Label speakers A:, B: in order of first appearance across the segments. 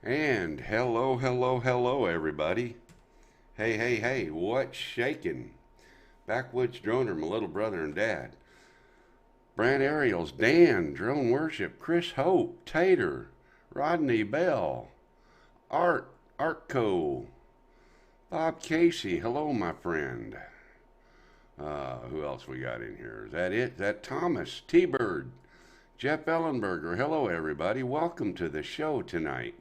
A: And hello, hello, hello, everybody. Hey, hey, hey, what's shaking? Backwoods Droner, my little brother and dad. Brant Ariels, Dan, Drone Worship, Chris Hope, Tater, Rodney Bell, Art, Artco, Bob Casey, hello, my friend. Who else we got in here? Is that it? Is that Thomas, T-Bird, Jeff Ellenberger, hello, everybody. Welcome to the show tonight.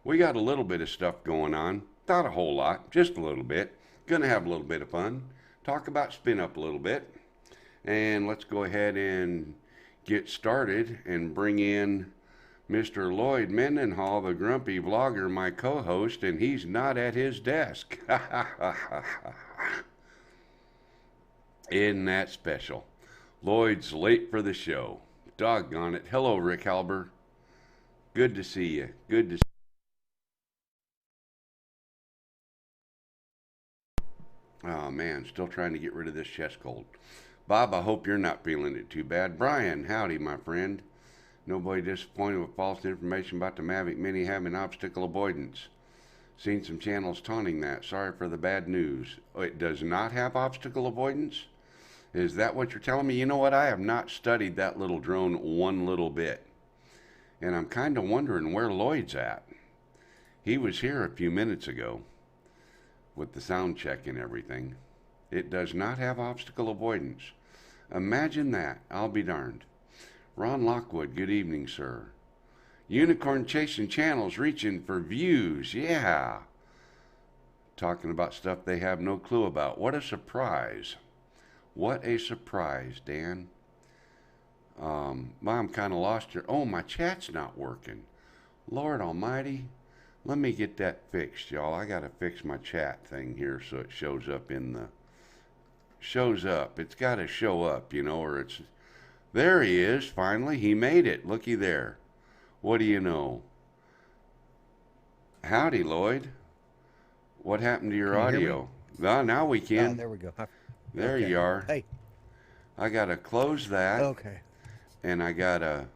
A: We got a little bit of stuff going on. Not a whole lot, just a little bit. Gonna have a little bit of fun. Talk about SpinUp a little bit. And let's go ahead and get started and bring in Mr. Lloyd Mendenhall, the grumpy vlogger, my co-host, and he's not at his desk. Isn't that special? Lloyd's late for the show. Doggone it. Hello, Rick Halber. Good to see you. Good to see you. Oh, man, still trying to get rid of this chest cold. Bob, I hope you're not feeling it too bad. Brian, howdy, my friend. Nobody disappointed with false information about the Mavic Mini having obstacle avoidance. Seen some channels taunting that. Sorry for the bad news. It does not have obstacle avoidance? Is that what you're telling me? You know what? I have not studied that little drone one little bit. And I'm kind of wondering where Lloyd's at. He was here a few minutes ago with the sound check and everything. It does not have obstacle avoidance. Imagine that. I'll be darned. Ron Lockwood, good evening, sir. Unicorn chasing channels, reaching for views. Yeah. Talking about stuff they have no clue about. What a surprise. What a surprise, Dan. Well, I'm kind of lost here. Oh, my chat's not working. Lord almighty. Let me get that fixed, y'all. I got to fix my chat thing here so it shows up in the... Shows up. It's got to show up, you know, or it's... There he is, finally. He made it. Looky there. What do you know? Howdy, Lloyd. What happened to your
B: Can you hear me?
A: audio? Now we can.
B: There we go.
A: There
B: Okay.
A: you are.
B: Hey.
A: I got to close that,
B: Okay.
A: and I got to,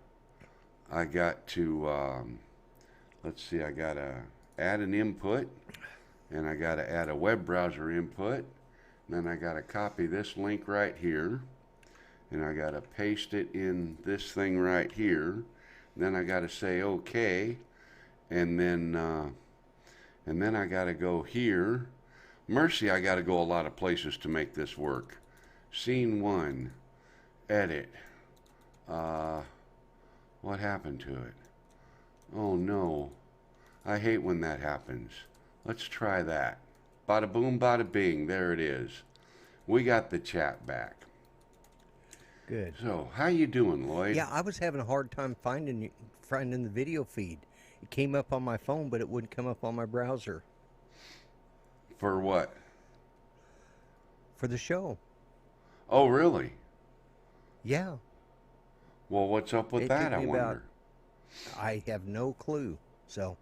A: let's see, I got to add an input, and I got to add a web browser input. And then I got to copy this link right here, and I got to paste it in this thing right here. Then I got to say OK, and then I got to go here. Mercy, I got to go a lot of places to make this work. Scene 1, edit. What happened to it? Oh no, I hate when that happens. Let's try that. Bada boom, bada bing, there it is. We got the chat back.
B: Good.
A: So, how you doing, Lloyd?
B: Yeah, I was having a hard time finding the video feed. It came up on my phone, but it wouldn't come up on my browser
A: For what?
B: for the show.
A: Oh, really?
B: Yeah.
A: Well, what's up with
B: It
A: that,
B: took
A: I
B: me
A: wonder?
B: I have no clue. So,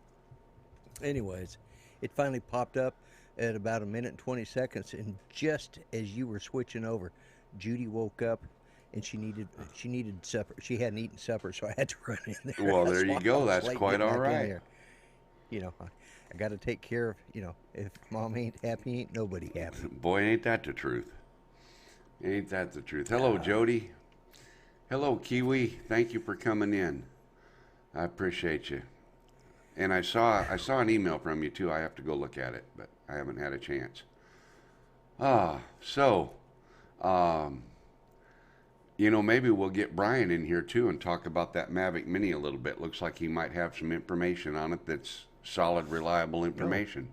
B: anyways, it finally popped up at about a minute and 20 seconds, and just as you were switching over, Judy woke up and she needed supper. She hadn't eaten supper, so I had to run in there.
A: Well, there
B: That's
A: you
B: why I
A: go.
B: was
A: That's
B: late
A: quite
B: getting
A: all
B: back in
A: right.
B: there. I got to take care of, if mom ain't happy, ain't nobody happy.
A: Boy, ain't that the truth. Ain't that the truth. Hello, Jody. Hello, Kiwi. Thank you for coming in. I appreciate you. And I saw an email from you too. I have to go look at it, but I haven't had a chance. So, um, maybe we'll get Brian in here too and talk about that Mavic Mini a little bit. Looks like he might have some information on it that's solid, reliable information.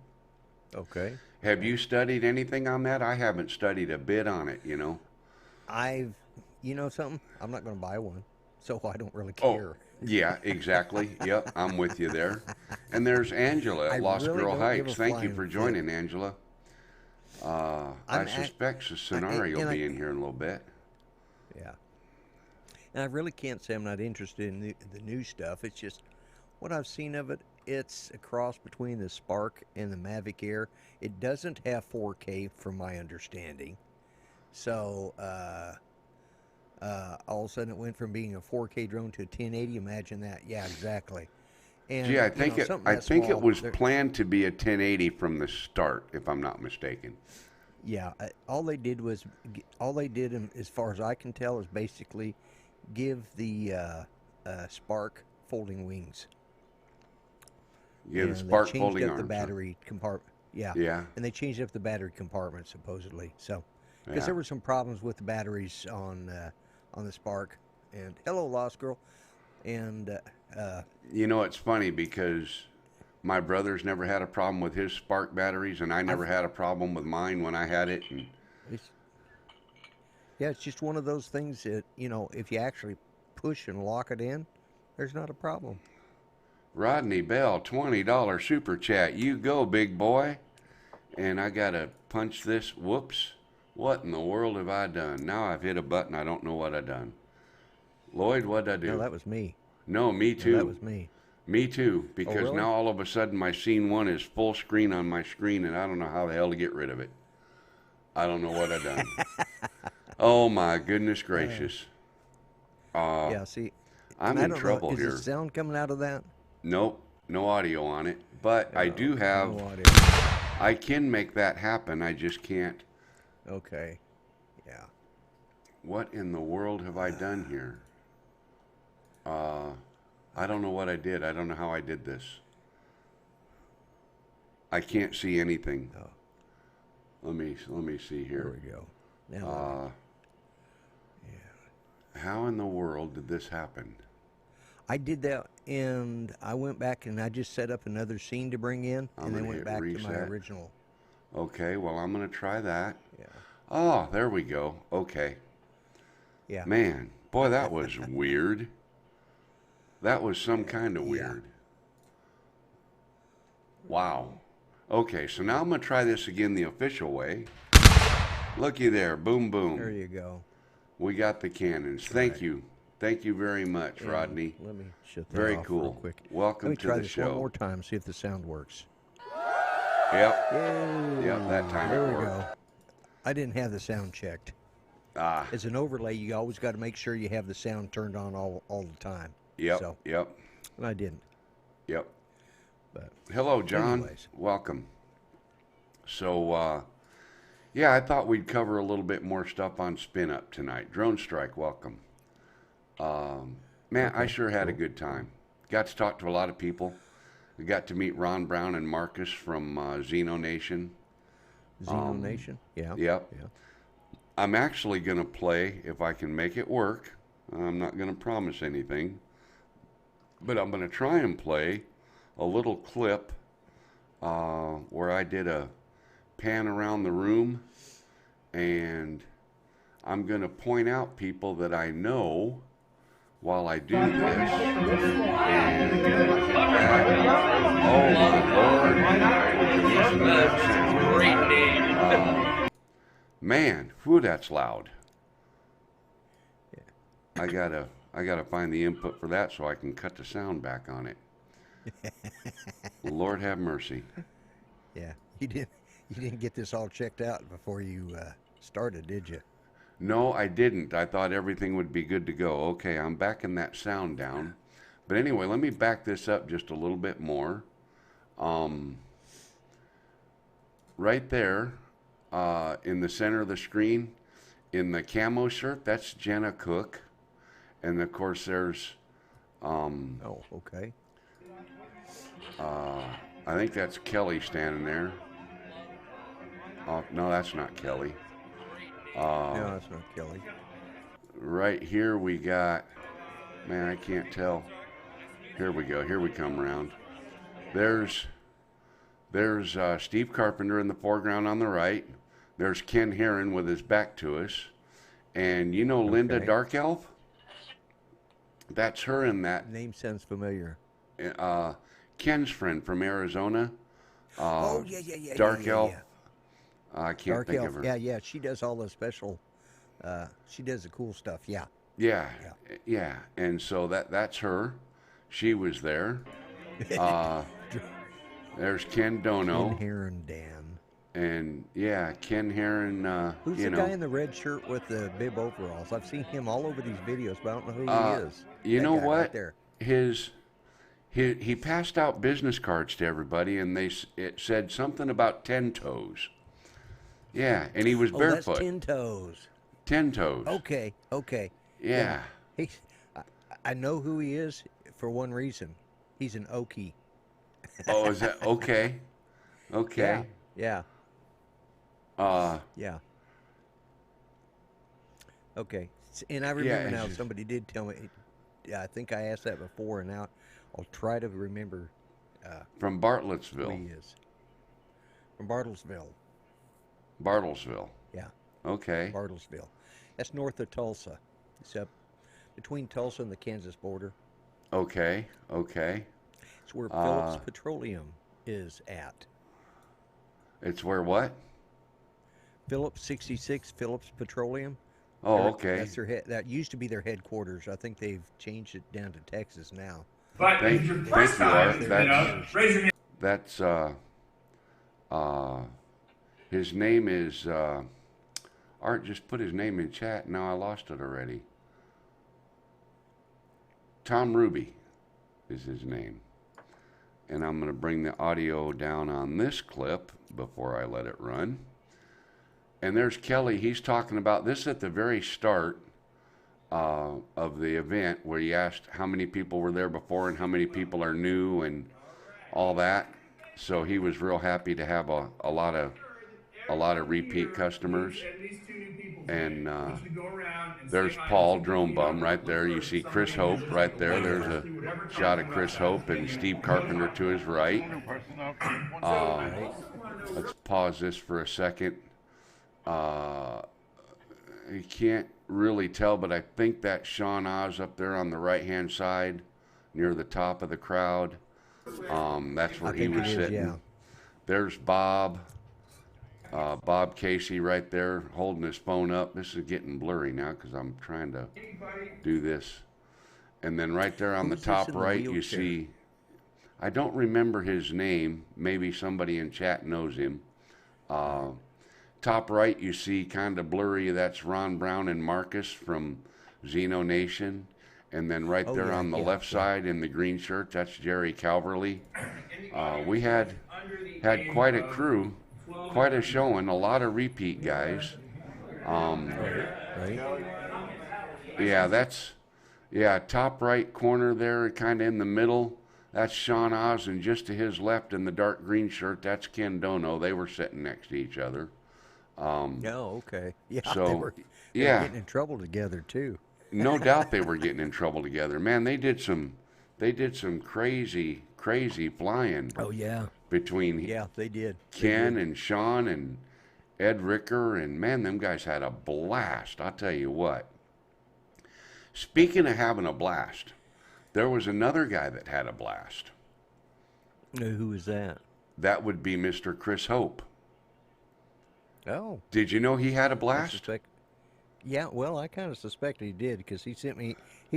B: Okay.
A: Have you studied anything on that? I haven't studied a bit on it,
B: You know something? I'm not going to buy one, so I don't really
A: Oh,
B: care.
A: yeah, exactly. Yep, I'm with you there. And there's Angela
B: I
A: at Lost
B: really
A: Girl
B: don't give
A: Hikes.
B: a
A: Thank you
B: flying
A: for
B: flip.
A: joining, Angela. I
B: I'm act,
A: suspect Sonari will
B: and
A: be in here in a little bit.
B: yeah, and I really can't say I'm not interested in the new stuff. It's just what I've seen of it. It's a cross between the Spark and the Mavic Air. It doesn't have 4K, from my understanding. So all of a sudden, it went from being a 4K drone to a 1080. Imagine that. Yeah, exactly. And
A: Gee,
B: something
A: I
B: that
A: think it
B: small,
A: was planned to be a 1080 from the start, if I'm not mistaken.
B: yeah, all they did was, as far as I can tell, is basically give the Spark folding wings,
A: Yeah, the
B: and they
A: spark
B: changed
A: folding
B: up the
A: arms. Huh?
B: battery compartment. Yeah,
A: Yeah,
B: and they changed up the battery compartment supposedly. So, because
A: yeah.
B: there were some problems with the batteries on the Spark. And hello, Lost Girl. And
A: You know, it's funny because my brother's never had a problem with his spark batteries, and I never
B: I've
A: had a problem with mine when I had it. And
B: it's yeah, it's just one of those things that if you actually push and lock it in, there's not a problem.
A: Rodney Bell, $20 super chat. You go, big boy. And I gotta punch this. Whoops. What in the world have I done? Now I've hit a button. I don't know what I done. Lloyd, what'd I
B: No,
A: do?
B: that was me.
A: No, me
B: No, that
A: too.
B: was me.
A: Me too.
B: Oh,
A: Because
B: really?
A: now all of a sudden my scene one is full screen on my screen, and I don't know how the hell to get rid of it. I don't know what I done. Oh my goodness gracious. Uh,
B: Yeah, see,
A: I'm
B: and I
A: in
B: don't know,
A: trouble
B: is the
A: here.
B: sound coming out of that?
A: Nope, no audio on it. But I do
B: No
A: have,
B: audio.
A: I can make that happen. I just can't.
B: Okay. Yeah.
A: What in the world have I done here? I don't know what I did. I don't know how I did this. I can't see anything.
B: Oh,
A: Let me see
B: there
A: here.
B: we go. Now,
A: Uh,
B: yeah.
A: how in the world did this happen?
B: I did that, and I went back and I just set up another scene to bring in,
A: I'm
B: and then
A: gonna
B: went
A: hit
B: back to my
A: reset.
B: original.
A: Okay, well I'm gonna try that.
B: Yeah.
A: Oh, there we go. Okay.
B: Yeah.
A: Man, boy, that was weird. That was some kind of
B: Yeah.
A: weird. Wow. Okay, so now I'm going to try this again the official way. Looky there. Boom, boom.
B: There you go.
A: We got the cannons. Thank you. Thank you very much,
B: And
A: Rodney.
B: let me shut that
A: Very
B: off
A: cool.
B: real quick.
A: Welcome
B: Let me
A: to
B: try
A: the
B: this
A: show.
B: one more time, see if the sound works.
A: Yep.
B: Yay.
A: Yep, that time
B: There
A: it
B: we
A: worked.
B: go. I didn't have the sound checked.
A: Ah,
B: As an overlay, you always got to make sure you have the sound turned on all the time.
A: yep,
B: So,
A: yep,
B: and I didn't.
A: yep.
B: But
A: Hello, John.
B: anyways,
A: Welcome. So, yeah, I thought we'd cover a little bit more stuff on SpinUp tonight. Drone Strike, welcome. Man, I
B: Okay,
A: sure had a
B: cool.
A: good time. Got to talk to a lot of people. I got to meet Ron Brown and Marcus from Xeno Nation.
B: Xeno Nation. Yeah.
A: Yep.
B: Yeah.
A: I'm actually going to play, if I can make it work. I'm not going to promise anything. But I'm going to try and play a little clip where I did a pan around the room. And I'm going to point out people that I know while I do this. And oh my Lord.
C: Great name.
A: Man, whew, that's loud. I gotta find the input for that so I can cut the sound back on it. Lord have mercy.
B: Yeah. You didn't get this all checked out before you started, did you?
A: No, I didn't. I thought everything would be good to go. Okay, I'm backing that sound down. But anyway, let me back this up just a little bit more. Right there, in the center of the screen, in the camo shirt, that's Jenna Cook. And of course, there's,
B: Oh, okay.
A: I think that's Kelly standing there. Oh, no, that's not Kelly.
B: No, that's not Kelly.
A: Right here we got, man, I can't tell. Here we go. Here we come around. There's Steve Carpenter in the foreground on the right. There's Ken Herron with his back to us. And you know Linda
B: Okay.
A: Dark Elf? That's her in that.
B: Name sounds familiar.
A: Ken's friend from Arizona.
B: Oh, yeah.
A: Dark
B: yeah,
A: Elf.
B: yeah.
A: I can't
B: Dark
A: think
B: Elf.
A: of her.
B: Yeah. She does all the special. She does the cool stuff. Yeah.
A: Yeah. And so that's her. She was there. There's Ken Dono.
B: Ken Heron Dan.
A: And yeah, Ken Herron,
B: Who's
A: you
B: the
A: know.
B: guy in the red shirt with the bib overalls? I've seen him all over these videos, but I don't know who he is.
A: You
B: That
A: know
B: guy
A: what?
B: Right there.
A: he passed out business cards to everybody, and it said something about 10 toes. Yeah, and he was
B: Oh, that's
A: barefoot.
B: 10 toes.
A: 10 toes.
B: Okay, okay.
A: Yeah.
B: He's, I know who he is for one reason. He's an Okie.
A: Oh, is that okay? Okay.
B: Yeah,
A: Uh,
B: yeah. Okay. And I
A: yeah.
B: remember
A: It's
B: now,
A: just
B: somebody did tell me, I think I asked that before, and now I'll try to remember
A: from
B: who
A: Bartlesville.
B: he is. From Bartlesville.
A: Bartlesville.
B: Yeah,
A: Okay.
B: Bartlesville. That's north of Tulsa. It's up between Tulsa and the Kansas border.
A: Okay. Okay.
B: It's where Phillips
A: Uh,
B: Petroleum is at.
A: it's where what?
B: Phillips 66 Phillips Petroleum.
A: Oh, okay.
B: That's their head. That used to be their headquarters. I think they've changed it down to Texas now.
C: But if it's your first time, raise your hand.
A: That's uh, his name is Art just put his name in chat. Now I lost it already. Tom Ruby is his name. And I'm going to bring the audio down on this clip before I let it run. And there's Kelly. He's talking about this at the very start of the event, where he asked how many people were there before and how many people are new and all that. So he was real happy to have a lot of repeat customers. And there's Paul Drone Bum right there. You see Chris Hope right there. There's a shot of Chris Hope and Steve Carpenter to his right. Let's pause this for a second. You can't really tell, but I think that's Sean Oz up there on the right-hand side near the top of the crowd. That's where he was sitting.
B: Yeah.
A: There's Bob. Bob Casey right there holding his phone up. This is getting blurry now because I'm trying to do this. And then right there on the top right, you see, I don't remember his name. Maybe somebody in chat knows him. Top right, you see kind of blurry, that's Ron Brown and Marcus from Xeno Nation. And then right there on the left side in the green shirt, that's Jerry Calverley. We had quite a crew. Quite a showing, a lot of repeat guys. Yeah, top right corner there, kind of in the middle. That's Sean Oz, and just to his left in the dark green shirt, that's Ken Dono. They were sitting next to each other.
B: Okay. Yeah,
A: So,
B: they were getting in trouble together too.
A: No doubt they were getting in trouble together. Man, they did some crazy flying.
B: Oh yeah.
A: Between
B: they did.
A: Ken and Sean and Ed Ricker, and man, them guys had a blast. I'll tell you what. Speaking of having a blast, there was another guy that had a blast.
B: Who was that?
A: That would be Mr. Chris Hope.
B: Oh.
A: Did you know he had a blast?
B: Yeah, well, I kind of suspected he did because he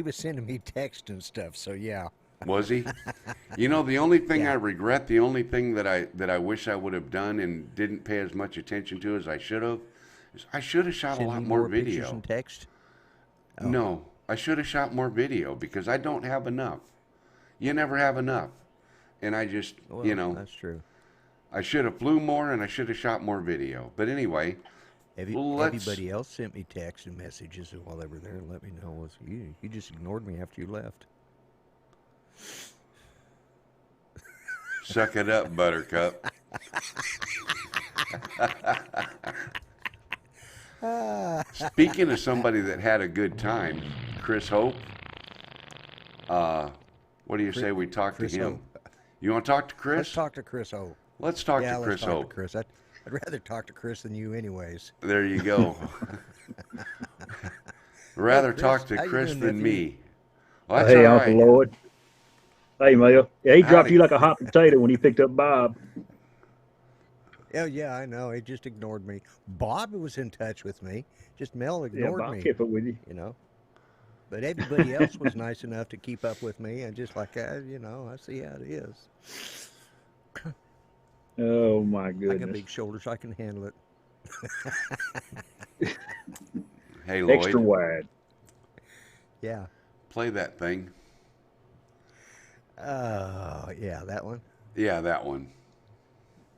B: was sending me text and stuff. So yeah.
A: Was he? You know, the only thing I regret, the only thing that I wish I would have done and didn't pay as much attention to as I should have, is I should have shot a lot more video.
B: Pictures and text? Oh.
A: No, I should have shot more video because I don't have enough. You never have enough. And I just,
B: that's true.
A: I should have flew more and I should have shot more video. But anyway,
B: everybody else sent me texts and messages while they were there and let me know you just ignored me after you left.
A: Suck it up, Buttercup. Speaking of somebody that had a good time, Chris Hope. What do you say we talk to him?
B: Hope.
A: You want to talk to Chris?
B: Let's talk to Chris Hope.
A: Let's talk to Chris Hope.
B: To Chris. I'd rather talk to Chris than you, anyways.
A: There you go. Rather talk to Chris than me. Well, that's
D: hey,
A: all
D: Uncle
A: right.
D: Lloyd. Hey, Mel. Yeah, he dropped you like a hot potato when he picked up Bob.
B: Oh, yeah, I know. He just ignored me. Bob was in touch with me. Just Mel ignored
D: Bob
B: me.
D: kept it with you.
B: But everybody else was nice enough to keep up with me. And just like, I see how it is.
D: Oh, my goodness.
B: I got big shoulders. I can handle it.
A: Hey, Lloyd.
D: Extra wide.
B: Yeah.
A: Play that thing.
B: Oh, yeah, that one.
A: Yeah, that one.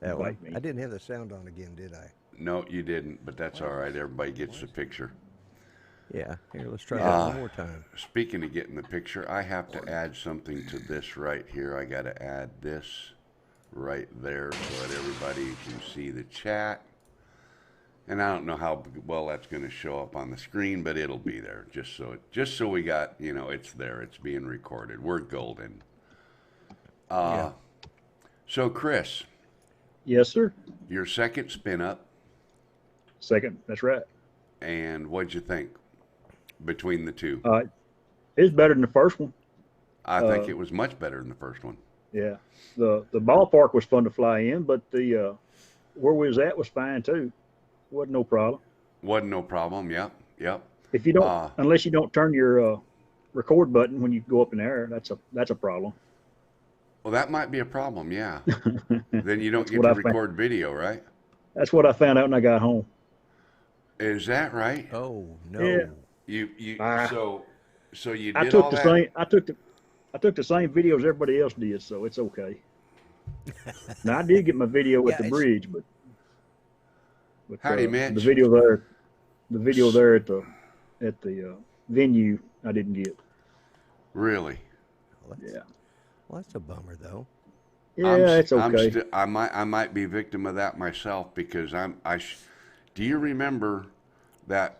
B: That one.
D: Bite me.
B: I didn't have the sound on again, did I?
A: No, you didn't, but that's all right. Everybody gets the picture.
B: Yeah. Here, let's try that one more time.
A: Speaking of getting the picture, I have to add something to this right here. I got to add this right there so that everybody can see the chat. And I don't know how well that's going to show up on the screen, but it'll be there just so we got, it's there. It's being recorded. We're golden.
B: Yeah.
A: So Chris,
D: Yes, sir.
A: your second spin up,
D: Second. That's right.
A: and what'd you think between the two?
D: It's better than the first one.
A: I think it was much better than the first one.
D: Yeah. The ballpark was fun to fly in, but the where we was at was fine too. Wasn't no problem.
A: Wasn't no problem. Yep.
D: If you don't, unless you don't turn your record button when you go up in the air, that's a problem.
A: Well, that might be a problem. Yeah. Then you don't
D: That's
A: get
D: what
A: to
D: I found.
A: record video, right?
D: That's what I found out when I got home.
A: Is that right?
B: Oh, no.
D: Yeah.
A: You
D: Ah.
A: so you
D: I
A: did
D: took
A: all
D: the
A: that?
D: same. I took the same videos everybody else did, so it's okay. Now I did get my video at
B: Yeah,
D: the
B: it's-
D: bridge, but
A: Howdy, Mitch.
D: the video there at the venue I didn't get.
A: Really?
B: Well,
D: Yeah,
B: that's a bummer, though.
D: yeah, it's okay.
A: I might be victim of that myself because do you remember that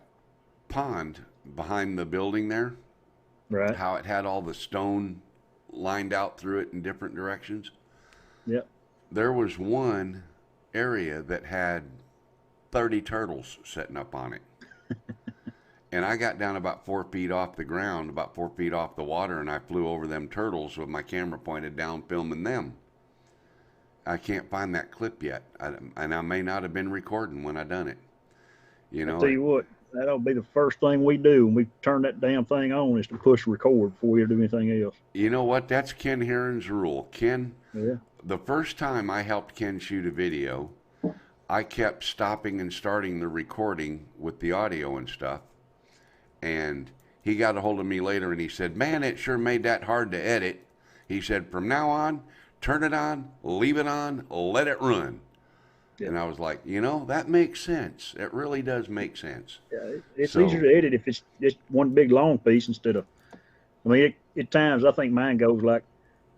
A: pond behind the building there?
D: Right.
A: How it had all the stone lined out through it in different directions?
D: Yep.
A: There was one area that had 30 turtles sitting up on it. And I got down about 4 feet off the ground, about 4 feet off the water, and I flew over them turtles with my camera pointed down, filming them. I can't find that clip yet, and I may not have been recording when I done it.
D: I'll tell you what, that'll be the first thing we do when we turn that damn thing on is to push record before we do anything else.
A: You know what? That's Ken Heron's rule. Ken,
D: Yeah.
A: the first time I helped Ken shoot a video, I kept stopping and starting the recording with the audio and stuff. And he got a hold of me later and he said, "Man, it sure made that hard to edit." He said, "From now on, turn it on, leave it on, let it run."
D: Yeah.
A: And I was like, that makes sense. It really does make sense.
D: Yeah, it's
A: So-
D: easier to edit if it's just one big long piece instead of. I mean, at times I think mine goes like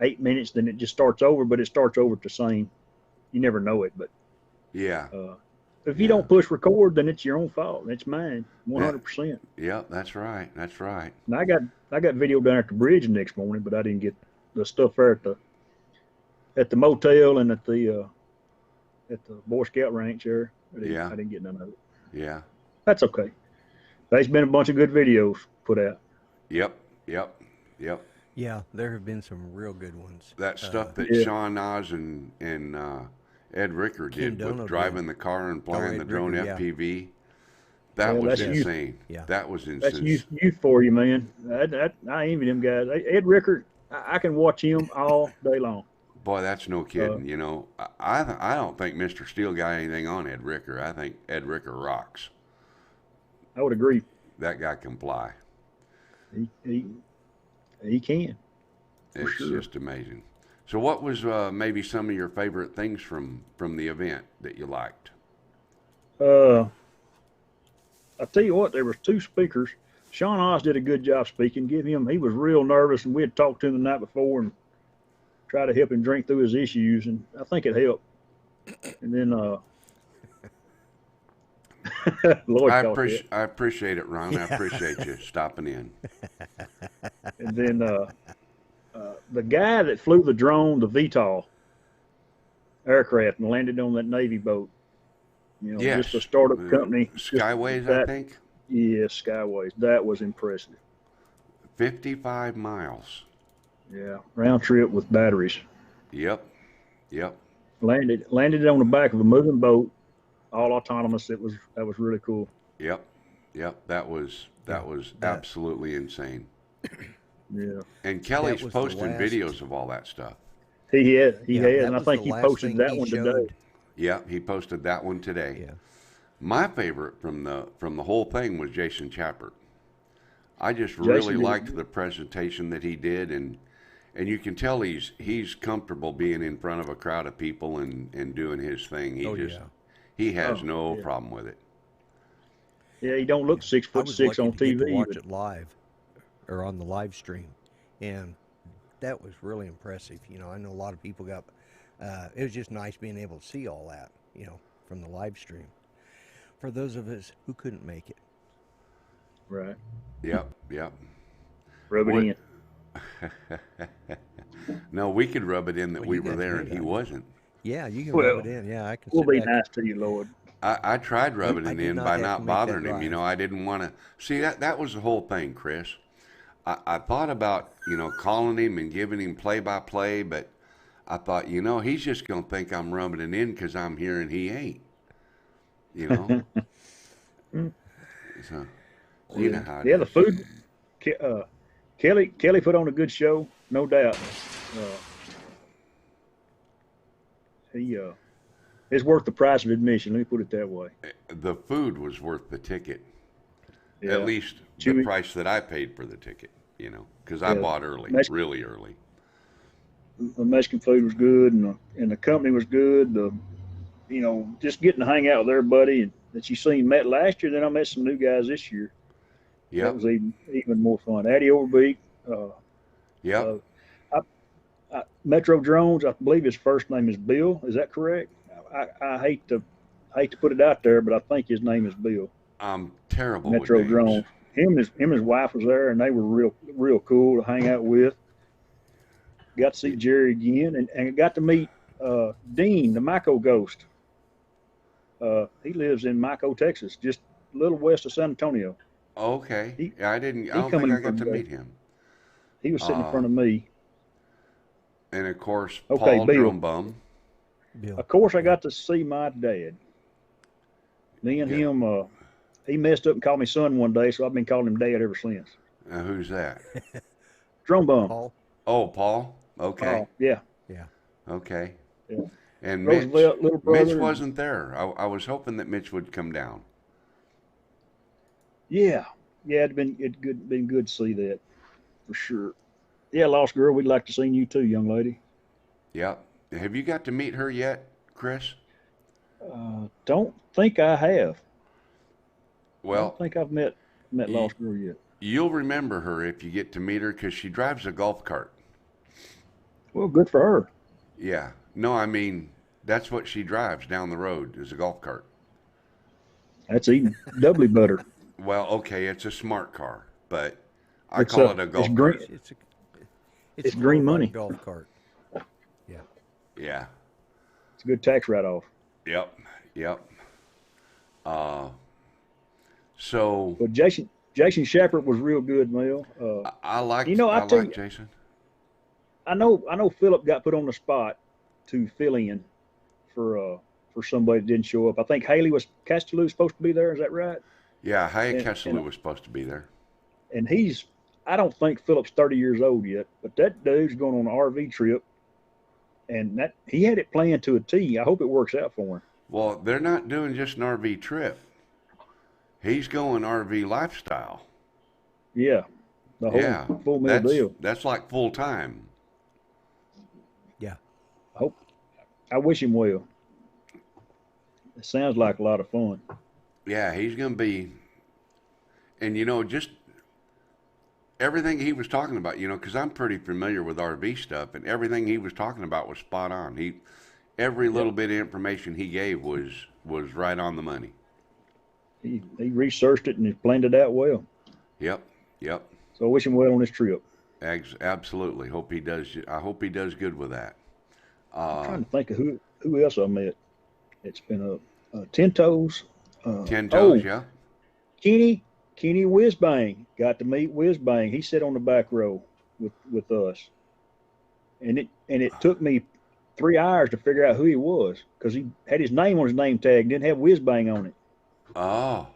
D: 8 minutes, then it just starts over, but it starts over at the same. You never know it, but
A: Yeah.
D: if you
A: Yeah.
D: don't push record, then it's your own fault. It's mine, 100%.
A: Yep, that's right. That's right.
D: And I got video down at the bridge the next morning, but I didn't get the stuff there at the motel and at the Boy Scout ranch there. I didn't get none of it.
A: Yeah.
D: That's okay. There's been a bunch of good videos put out.
A: Yep.
B: Yeah, there have been some real good ones.
A: That stuff that
D: Yeah.
A: Sean Oz and Ed Ricker
B: Ken
A: did
B: Dono
A: with driving
B: did.
A: the car and flying
B: Ed
A: the drone
B: Ricker, yeah.
A: FPV. That
D: Yeah,
A: was
D: that's youth.
A: insane.
B: Yeah.
A: That was
D: That's
A: insane.
D: youth for you, man. I envy them guys. Ed Ricker, I can watch him all day long.
A: Boy, that's no kidding. I don't think Mr. Steele got anything on Ed Ricker. I think Ed Ricker rocks.
D: I would agree.
A: That guy can fly.
D: He can.
A: It's
D: sure.
A: just amazing. So what was maybe some of your favorite things from the event that you liked?
D: I'll tell you what, there was 2 speakers. Sean Oz did a good job speaking. He was real nervous, and we had talked to him the night before and tried to help him drink through his issues, and I think it helped. And then Lloyd
A: I
D: caught that.
A: appreciate it, Ron. I appreciate you stopping in.
D: And then the guy that flew the drone, the VTOL aircraft, and landed on that Navy boat.
A: Yes.
D: Just a startup company.
A: Skyways,
D: that,
A: I think.
D: Yeah, Skyways. That was impressive.
A: 55 miles.
D: Yeah, round trip with batteries.
A: Yep.
D: Landed on the back of a moving boat, all autonomous. That was really cool.
A: Yep. That was absolutely insane.
D: Yeah,
A: And Kelly's
B: was the
A: posting
B: last-
A: has of all that stuff.
D: he had,
B: Yeah,
D: and I
B: was
D: think
B: the
D: he
B: last
D: posted
B: thing
D: that
B: he
D: one
B: showed.
D: today.
A: Yeah, he posted that one today.
B: Yeah.
A: My favorite from the whole thing was Jason Chappert. I just
D: Jason
A: really
D: did-
A: liked the presentation that he did, and And you can tell he's comfortable being in front of a crowd of people and doing his thing. He has no problem with it.
D: Yeah, he don't look 6'6" on
B: I was lucky to get to
D: TV.
B: watch it live, or on the live stream, and that was really impressive. You know, I know a lot of people got. It was just nice being able to see all that, you know, from the live stream. For those of us who couldn't make it.
D: Right.
A: Yep.
D: Rub it in.
A: No, we could rub it in that we were there and he wasn't.
B: Yeah, you can rub it in. Yeah, I can.
D: We'll be nice to you, Lloyd.
A: I tried rubbing it in by not bothering him.
B: drive.
A: You know, I didn't want to see that was the whole thing, Chris. I thought about, you know, calling him and giving him play-by-play, but I thought, you know, he's just going to think I'm rubbing it in because I'm here and he ain't. You know? So, you know how it is.
D: The food, Kelly put on a good show, no doubt. It's worth the price of admission. Let me put it that way.
A: The food was worth the ticket.
D: Yeah.
A: At least the price that I paid for the ticket, you know, because I bought early, really early.
D: The Mexican food was good, and the company was good. You know, just getting to hang out with everybody and that you met last year. Then I met some new guys this year.
A: Yeah,
D: that was even more fun. Addy Overbeek. Metro Drones. I believe his first name is Bill. Is that correct? I hate to put it out there, but I think his name is Bill.
A: I'm terrible
D: Metro
A: with names.
D: Drones. Him and his wife was there, and they were real cool to hang out with. Got to see Jerry again, and got to meet Dean, the Mako Ghost. He lives in Mako, Texas, just a little west of San Antonio.
A: Okay. I don't think I got to meet him.
D: He was sitting in front of me.
A: And of course,
D: Okay,
A: Paul
D: Bill.
A: Drum Bum.
B: Bill.
D: Of course, I got to see my dad. Me and him, he messed up and called me son one day, so I've been calling him dad ever since.
A: Who's that?
D: Drum Bum.
B: Paul.
A: Oh, Paul. Okay.
D: Paul, yeah.
A: Okay.
D: Yeah.
A: And
D: Roosevelt, little brother.
A: Mitch wasn't there. I was hoping that Mitch would come down.
D: Yeah, it'd been good to see that, for sure. Yeah, Lost Girl, we'd like to see you too, young lady.
A: Yep. Have you got to meet her yet, Chris?
D: Don't think I have.
A: Well,
D: I don't think I've met Lost Girl yet.
A: You'll remember her if you get to meet her because she drives a golf cart.
D: Well, good for her.
A: Yeah. No, I mean, that's what she drives down the road is a golf cart.
D: That's even doubly better.
A: Well, okay, it's a smart car, but I call it a golf cart.
D: It's green money.
B: Golf cart.
A: Yeah.
D: It's a good tax write-off.
A: Yep. So.
D: But Jason Shepard was real good, Mel.
A: I like Jason.
D: I know Philip got put on the spot to fill in for somebody that didn't show up. I think Haley Castellou was supposed to be there. Is that right?
A: Yeah, Haley Castellou was supposed to be there.
D: And I don't think Philip's 30 years old yet, but that dude's going on an RV trip, and that he had it planned to a T. I hope it works out for him.
A: Well, they're not doing just an RV trip. He's going RV lifestyle.
D: Yeah, the whole full meal deal.
A: That's like full time.
B: Yeah.
D: I wish him well. It sounds like a lot of fun.
A: Yeah, he's going to be, and just everything he was talking about, because I'm pretty familiar with RV stuff, and everything he was talking about was spot on. Every little bit of information he gave was right on the money.
D: He researched it and he planned it out well.
A: Yep.
D: So I wish him well on his trip.
A: Absolutely. I hope he does good with that.
D: I'm trying to think of who else I met. It's been Ten Toes.
A: Yeah.
D: Kenny Whizbang. Got to meet Whizbang. He sat on the back row with us, and it took me 3 hours to figure out who he was because he had his name on his name tag, didn't have Whizbang on it.
A: Oh.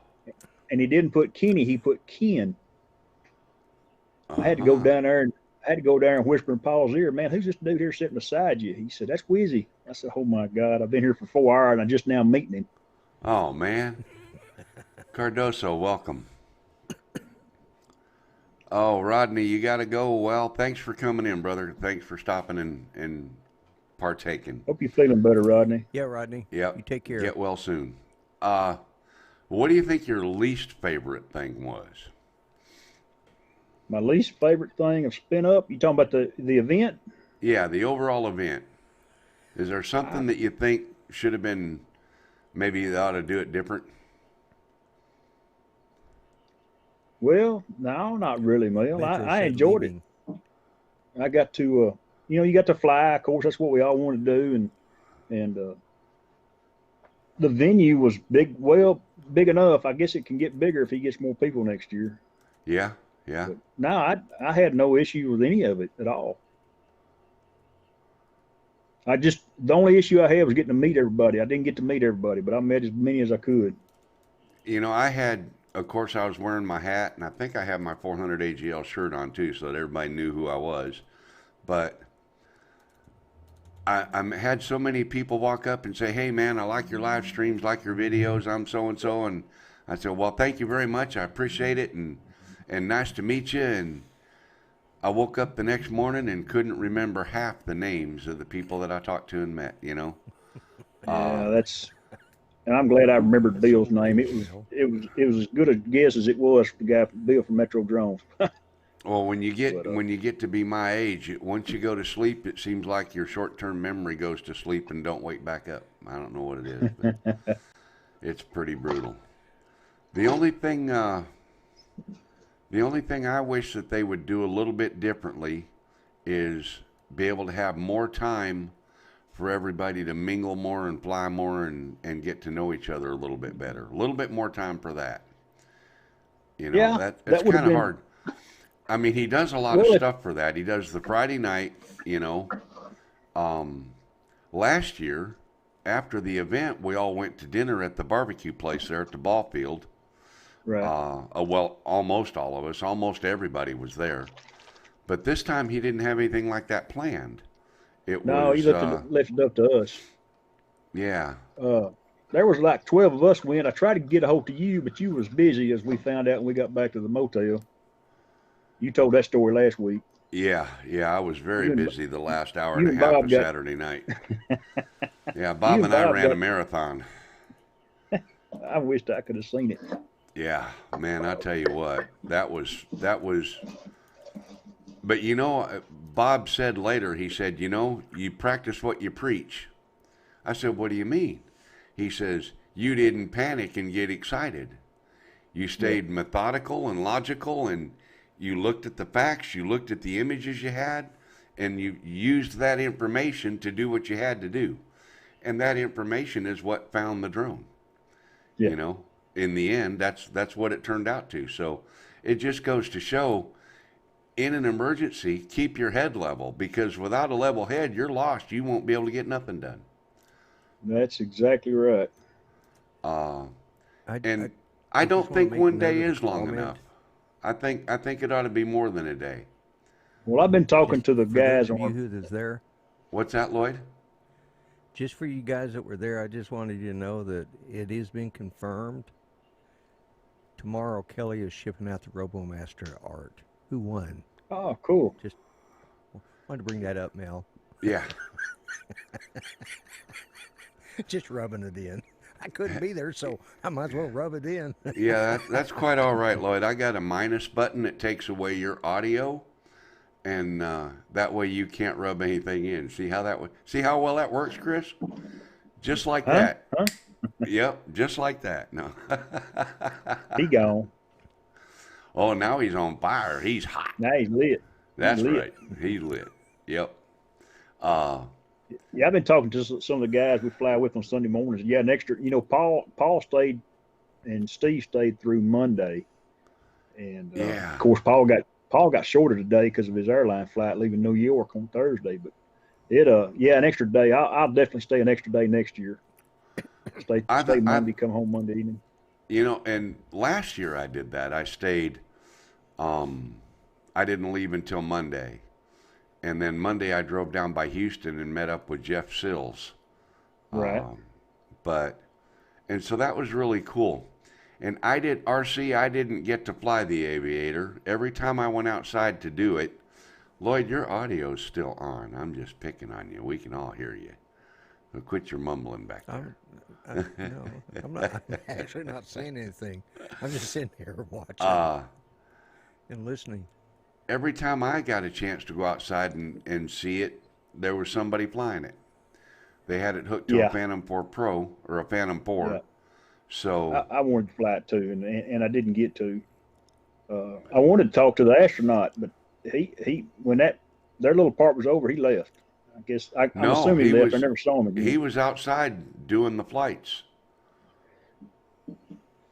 D: And he didn't put Kenny. He put Ken. I had to go down there and whisper in Paul's ear, "Man, who's this dude here sitting beside you?" He said, "That's Whizzy." I said, "Oh my God, I've been here for 4 hours and I'm just now meeting him."
A: Oh man. Cardoso, welcome. Oh, Rodney, you got to go. Well, thanks for coming in, brother. Thanks for stopping and partaking.
D: Hope you're feeling better, Rodney.
B: Yeah, Rodney.
A: Yep.
B: You take care.
A: Get well soon. What do you think your least favorite thing was?
D: My least favorite thing of SpinUp, you talking about the event?
A: Yeah, the overall event. Is there something that you think should have been, maybe they ought to do it different?
D: Well, no, not really, Mel.
B: Metro
D: I
B: said
D: enjoyed
B: leaving.
D: it. I got to, you got to fly. Of course, that's what we all want to do, and the venue was big. Well, big enough. I guess it can get bigger if he gets more people next year.
A: Yeah, yeah.
D: But no, I had no issue with any of it at all. The only issue I had was getting to meet everybody. I didn't get to meet everybody, but I met as many as I could.
A: You know, of course, I was wearing my hat, and I think I had my 400 AGL shirt on too, so that everybody knew who I was. But I had so many people walk up and say, "Hey, man, I like your live streams, like your videos. I'm so and so," and I said, "Well, thank you very much. I appreciate it, and nice to meet you." And I woke up the next morning and couldn't remember half the names of the people that I talked to and met.
D: Yeah, and I'm glad I remembered Bill's name. It was as good a guess as it was for the guy Bill from Metro Drones.
A: Well, when you get to be my age, once you go to sleep, it seems like your short-term memory goes to sleep and don't wake back up. I don't know what it is, but it's pretty brutal. The only thing I wish that they would do a little bit differently is be able to have more time for everybody to mingle more and fly more and get to know each other a little bit better. A little bit more time for that. You know,
D: Yeah,
A: that's
D: that
A: kind of hard. I mean, he does a lot of stuff for that. He does the Friday night, you know. Last year, after the event, we all went to dinner at the barbecue place there at the ball field.
D: Right.
A: Well, almost all of us, almost everybody was there. But this time he didn't have anything like that planned.
D: He left it up to us.
A: Yeah.
D: There was like 12 of us went. I tried to get a hold of you, but you was busy, as we found out when we got back to the motel. You told that story last week.
A: Yeah, I was very busy the last hour and a half of Saturday night. Yeah, Bob and I ran a marathon.
D: I wished I could have seen it.
A: Yeah, man, I tell you what, that was, but you know, Bob said later, he said, you know, you practice what you preach. I said, what do you mean? He says, you didn't panic and get excited. You stayed methodical and logical, and you looked at the facts, you looked at the images you had, and you used that information to do what you had to do. And that information is what found the drone.
D: Yeah.
A: You know, in the end, that's what it turned out to. So it just goes to show, in an emergency, keep your head level, because without a level head, you're lost. You won't be able to get nothing done.
D: That's exactly right.
A: I don't think one day is long enough. I think it ought to be more than a day.
D: Well, I've been talking to the guys
B: on who was there.
A: What's that, Lloyd?
B: Just for you guys that were there, I just wanted you to know that it is being confirmed. Tomorrow, Kelly is shipping out the RoboMaster art. Who won?
D: Oh, cool.
B: Just wanted to bring that up, Mel.
A: Yeah.
B: Just rubbing it in. I couldn't be there, so I might as well rub it in.
A: Yeah, that's quite all right, Lloyd. I got a minus button that takes away your audio, and that way you can't rub anything in. See how well that works, Chris? Just like that.
D: Huh?
A: Yep, just like that. No.
D: He gone.
A: Oh, now he's on fire. He's hot.
D: Now he's lit.
A: That's right. He's lit. Yep.
D: Yeah, I've been talking to some of the guys we fly with on Sunday mornings. Yeah, next year, you know, Paul stayed and Steve stayed through Monday, and of course Paul got shorter today because of his airline flight leaving New York on Thursday. But an extra day. I'll definitely stay an extra day next year. Stay Monday, come home Monday evening.
A: You know, and last year I did that. I stayed. I didn't leave until Monday. And then Monday I drove down by Houston and met up with Jeff Sills.
D: Right.
A: And so that was really cool. And I didn't get to fly the Aviator. Every time I went outside to do it, Lloyd, your audio's still on. I'm just picking on you. We can all hear you. So quit your mumbling back there.
B: No, I'm actually not saying anything. I'm just sitting here watching and listening.
A: Every time I got a chance to go outside and see it, there was somebody flying it. They had it hooked to a Phantom 4 Pro or a Phantom 4. Yeah. So
D: I wanted to fly it too, and I didn't get to. I wanted to talk to the astronaut, but he when their little part was over, he left. I guess I'm assuming he left. I never saw him again.
A: He was outside doing the flights.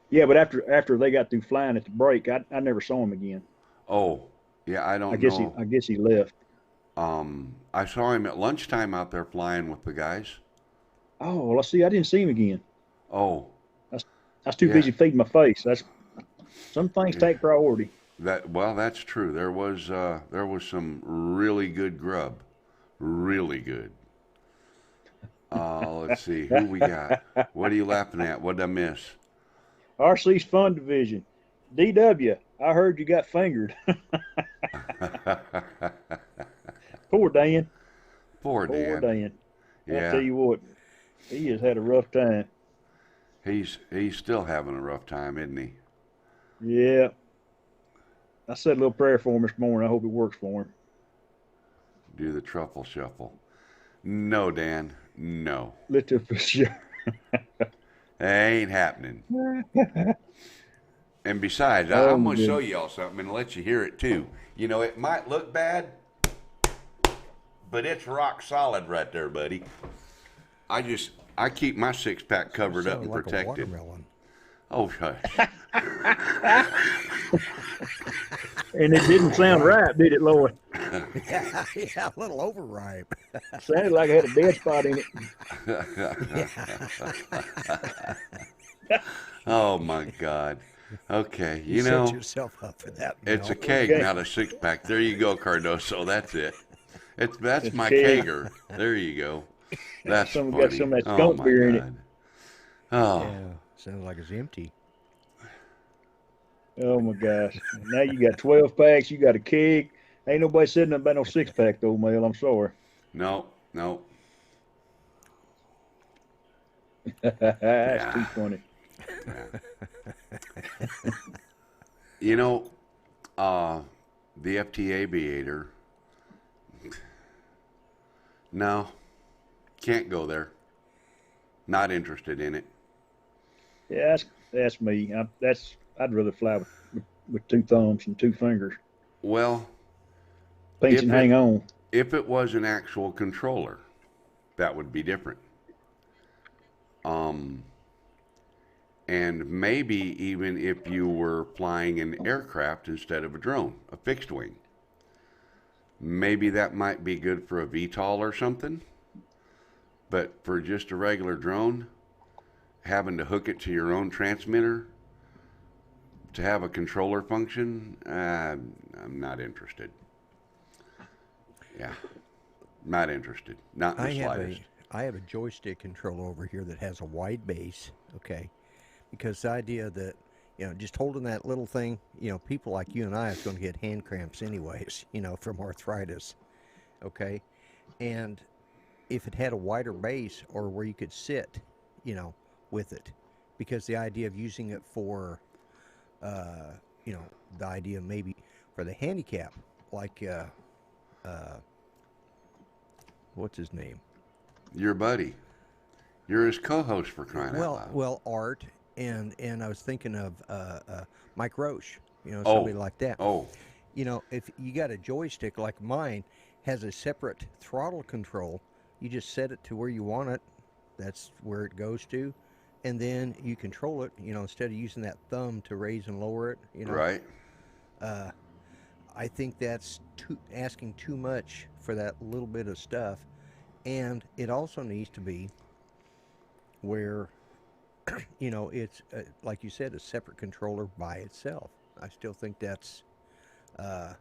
D: Yeah, but after they got through flying at the break, I never saw him again.
A: Oh, yeah, I don't know.
D: I guess he left.
A: I saw him at lunchtime out there flying with the guys.
D: Oh, well, I didn't see him again.
A: Oh.
D: I was too busy feeding my face. Some things take priority.
A: That's true. There was some really good grub. Really good. Let's see. Who we got? What are you laughing at? What did I miss?
D: RC's Fun Division. DW, I heard you got fingered. Poor Dan.
A: Poor Dan.
D: Yeah. I tell you what, he has had a rough time.
A: He's still having a rough time, isn't he?
D: Yeah. I said a little prayer for him this morning. I hope it works for him.
A: Do the truffle shuffle. No, Dan. No.
D: Little for sure.
A: That ain't happening. And besides, I'm going to show you all something and let you hear it too. You know, it might look bad, but it's rock solid right there, buddy. I keep my six-pack covered up and protected. Oh, hush.
D: And it didn't sound right, did it, Lloyd?
B: Yeah, a little overripe.
D: Sounded like I had a dead spot in it.
A: Oh, my God. Okay,
B: you know. Set yourself up for that.
A: It's a keg, not a six-pack. There you go, Cardoso. That's it. That's my kegger. There you go. That's funny.
D: Got some of that skunk beer in it.
A: Oh.
B: Yeah, sounds like it's empty.
D: Oh my gosh! Now you got 12 packs. You got a keg. Ain't nobody said nothing about no 6-pack though, Mel. I'm sorry.
A: No.
D: That's too funny.
A: Yeah. You know, the FT Aviator. No, can't go there. Not interested in it.
D: Yeah, that's me. I'd rather fly with 2 thumbs and 2 fingers.
A: Well,
D: pinch and hang on.
A: If it was an actual controller, that would be different. And maybe even if you were flying an aircraft instead of a drone, a fixed wing. Maybe that might be good for a VTOL or something. But for just a regular drone, having to hook it to your own transmitter to have a controller function, I'm not interested. Yeah, not interested. Not in the slightest.
B: I have a joystick controller over here that has a wide base, okay? Because the idea that, just holding that little thing, people like you and I is going to get hand cramps anyways, from arthritis, okay? And if it had a wider base or where you could sit, with it, because the idea of using it for, the idea maybe for the handicap, like, what's his name?
A: Your buddy. You're his co-host, for crying out loud.
B: Well, Art, and I was thinking of Mike Roche, somebody like that.
A: Oh.
B: If you got a joystick like mine, has a separate throttle control, you just set it to where you want it. That's where it goes to. And then you control it, instead of using that thumb to raise and lower it,
A: Right.
B: I think that's asking too much for that little bit of stuff. And it also needs to be where, it's, like you said, a separate controller by itself. I still think that's, I'm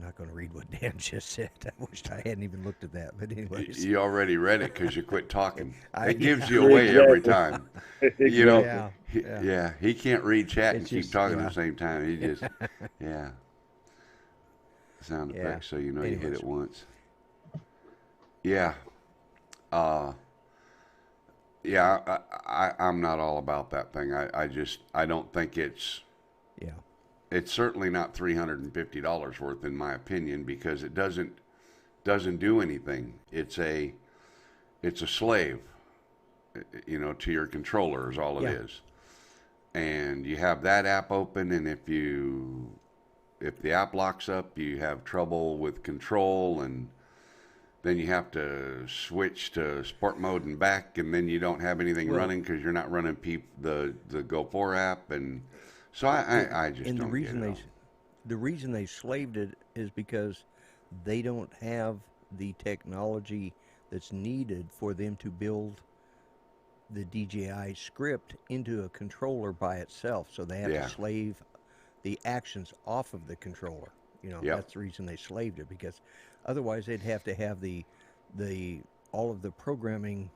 B: not going to read what Dan just said. I wish I hadn't even looked at that. But anyways.
A: You already read it because you quit talking. It gives you away every time. You know,
B: Yeah, yeah.
A: yeah, he can't read chat and
B: It's
A: keep
B: just,
A: talking at
B: yeah,
A: the same time. He just, yeah, sound
B: yeah.
A: effects, so you know you hit
B: Anyways,
A: it once. Yeah, uh, yeah, I'm not all about that thing. I don't think
B: yeah,
A: it's certainly not $350 worth in my opinion because it doesn't do anything. It's a slave, you know, to your controller is all it
B: yeah,
A: is. And you have that app open, and if the app locks up, you have trouble with control, and then you have to switch to sport mode and back, and then you don't have anything
B: well,
A: running because you're not running the Go 4 app, and so
B: yeah.
A: I just
B: And
A: don't get it all.
B: the reason they slaved it is because they don't have the technology that's needed for them to build the DJI script into a controller by itself. So they have to
A: Yeah.
B: slave the actions off of the controller. You know,
A: Yep.
B: that's the reason they slaved it because otherwise they'd have to have the all of the programming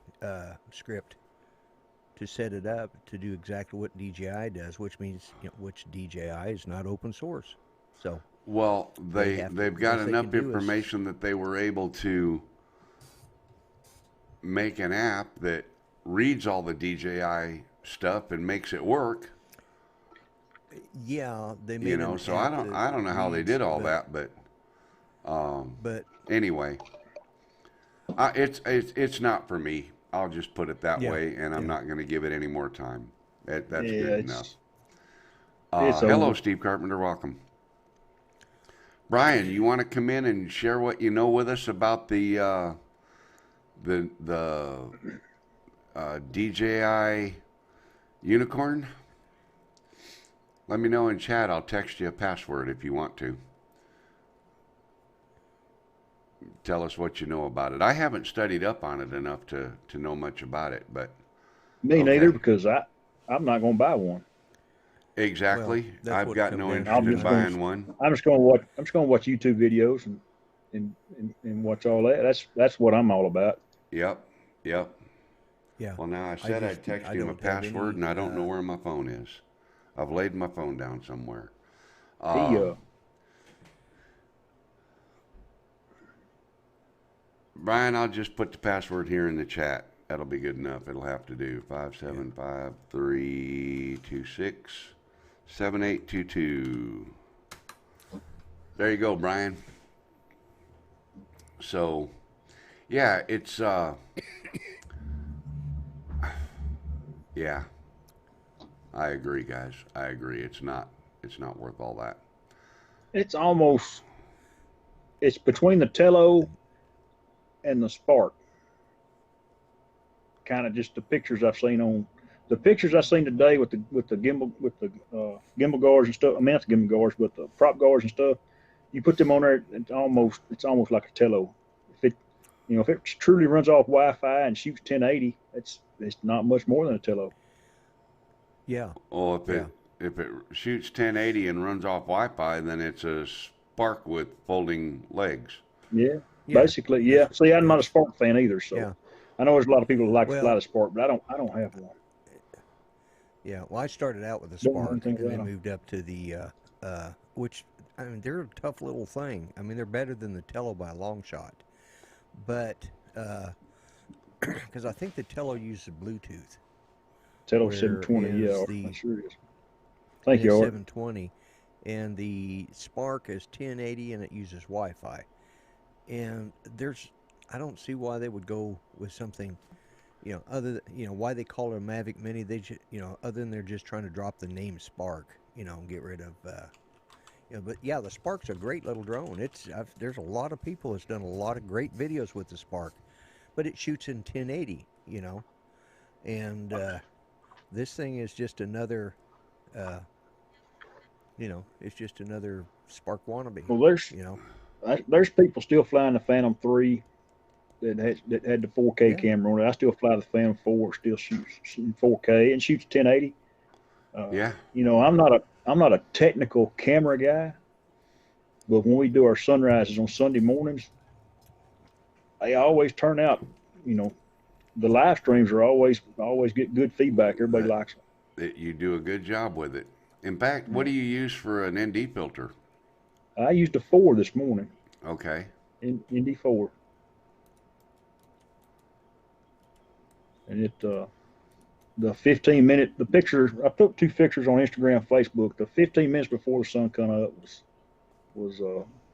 B: script to set it up to do exactly what DJI does, which means which DJI is not open source. So
A: Well,
B: they have to,
A: they've
B: the
A: got
B: best they can
A: enough
B: do is,
A: information that they were able to make an app that reads all the DJI stuff and makes it work.
B: yeah, they
A: You
B: made
A: know,
B: an
A: so
B: app that
A: I don't know how they
B: reads,
A: did all that, but
B: but
A: anyway, it's not for me. I'll just put it that
B: yeah,
A: way, and I'm
B: yeah.
A: not going to give it any more time. That's
D: Yeah,
A: good enough.
D: it's
A: Hello,
D: over.
A: Steve Carpenter. Welcome, Brian. You want to come in and share what you know with us about the DJI unicorn? Let me know in chat. I'll text you a password if you want to. Tell us what you know about it. I haven't studied up on it enough to know much about it, but
D: Me neither,
A: okay.
D: because I'm not going to buy one.
B: Well,
A: Exactly.
B: that's
A: I've
B: what it
A: got
B: comes
A: no
B: down
A: interest
D: I'm
B: to.
A: in
D: just going
A: buying one.
D: I'm just going to watch YouTube videos and watch all that. That's what I'm all about.
A: Yep. Yep.
B: Yeah,
A: Well, now I
B: I
A: said
B: just
A: I'd text
B: I
A: him a
B: don't have
A: password,
B: any.
A: and I don't know where my phone is. I've laid my phone down somewhere.
D: He
A: Brian, I'll just put the password here in the chat. That'll be good enough. It'll have to do
B: Yeah,
A: 575-326-7822. There you go, Brian. So, yeah, it's yeah, I agree, guys. I agree. It's not worth all that.
D: it's almost it's between the Tello and the Spark. Kind of just the pictures I've seen on the pictures I've seen today with the gimbal guards and stuff. I mean, not the gimbal guards, but the prop guards and stuff. You put them on there, it's almost like a Tello. If it if it truly runs off Wi-Fi and shoots 1080, it's not much more than a Tello.
B: yeah,
A: Oh,
B: yeah,
A: if it shoots 1080 and runs off Wi-Fi, then it's a Spark with folding legs.
D: Yeah,
B: yeah.
D: basically,
B: That's
D: yeah. See, I'm not a
B: that's
D: Spark fan either, so
B: yeah.
D: I know there's a lot of people who like to fly
B: Well,
D: the Spark, but I don't have one.
B: yeah. Well, I started out with a
D: Don't know
B: Spark
D: anything
B: and
D: about
B: then
D: them.
B: moved up to the which I mean they're a tough little thing. I mean they're better than the Tello by a long shot, but because I think the Tello uses Bluetooth,
D: Tello 720, yeah,
B: whereas
D: I'm
B: the
D: sure it is. Thank you, Art.
B: 720 and the Spark is 1080 and it uses Wi-Fi. And I don't see why they would go with something, other than, why they call it a Mavic Mini. They just, other than they're just trying to drop the name Spark, and get rid of, but yeah, the Spark's a great little drone. There's a lot of people that's done a lot of great videos with the Spark, but it shoots in 1080, and this thing is just another, uh, it's just another Spark wannabe,
D: Well,
B: you know.
D: there's people still flying the Phantom 3 that had the 4K
B: Yeah,
D: camera on it. I still fly the Phantom 4, still shoots in 4K and shoots 1080.
A: Yeah.
D: I'm not a technical camera guy, but when we do our sunrises on Sunday mornings, they always turn out, you know, the live streams are always get good feedback. Everybody likes them.
A: You do a good job with it. In fact, what do you use for an ND filter?
D: I used a 4 this morning.
A: Okay.
D: ND 4. And it the 15-minute the picture I took 2 pictures on Instagram, Facebook. The 15 minutes before the sun come up was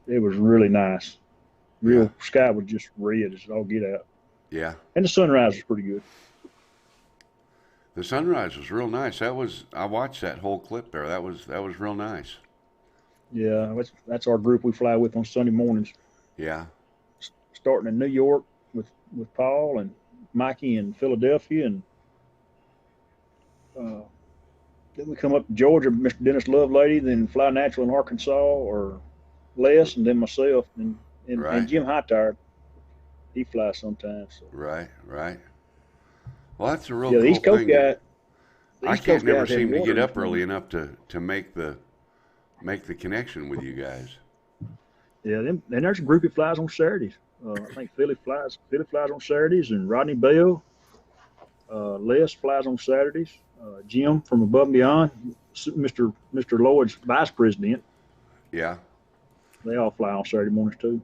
D: it was really nice. Real sky was just red as all get out.
A: Yeah.
D: And the sunrise was pretty good.
A: The sunrise was real nice. I watched that whole clip there. That was real nice.
D: Yeah, that's our group we fly with on Sunday mornings.
A: Yeah.
D: Starting in New York with Paul and Mikey in Philadelphia, and then we come up to Georgia, Mr. Dennis Lovelady, then fly natural in Arkansas or Les, and then myself and Jim Hightower. He flies sometimes. So.
A: Right. Well, that's a real
D: the
A: cool
D: East Coast
A: thing.
D: guy.
A: I can't never seem to get up early enough to make the connection with you guys.
D: Yeah, and there's a group that flies on Saturdays. I think Philly flies on Saturdays, and Rodney Bell, Les flies on Saturdays. Jim from Above and Beyond, Mr. Lloyd's vice president.
A: Yeah.
D: They all fly on Saturday mornings too.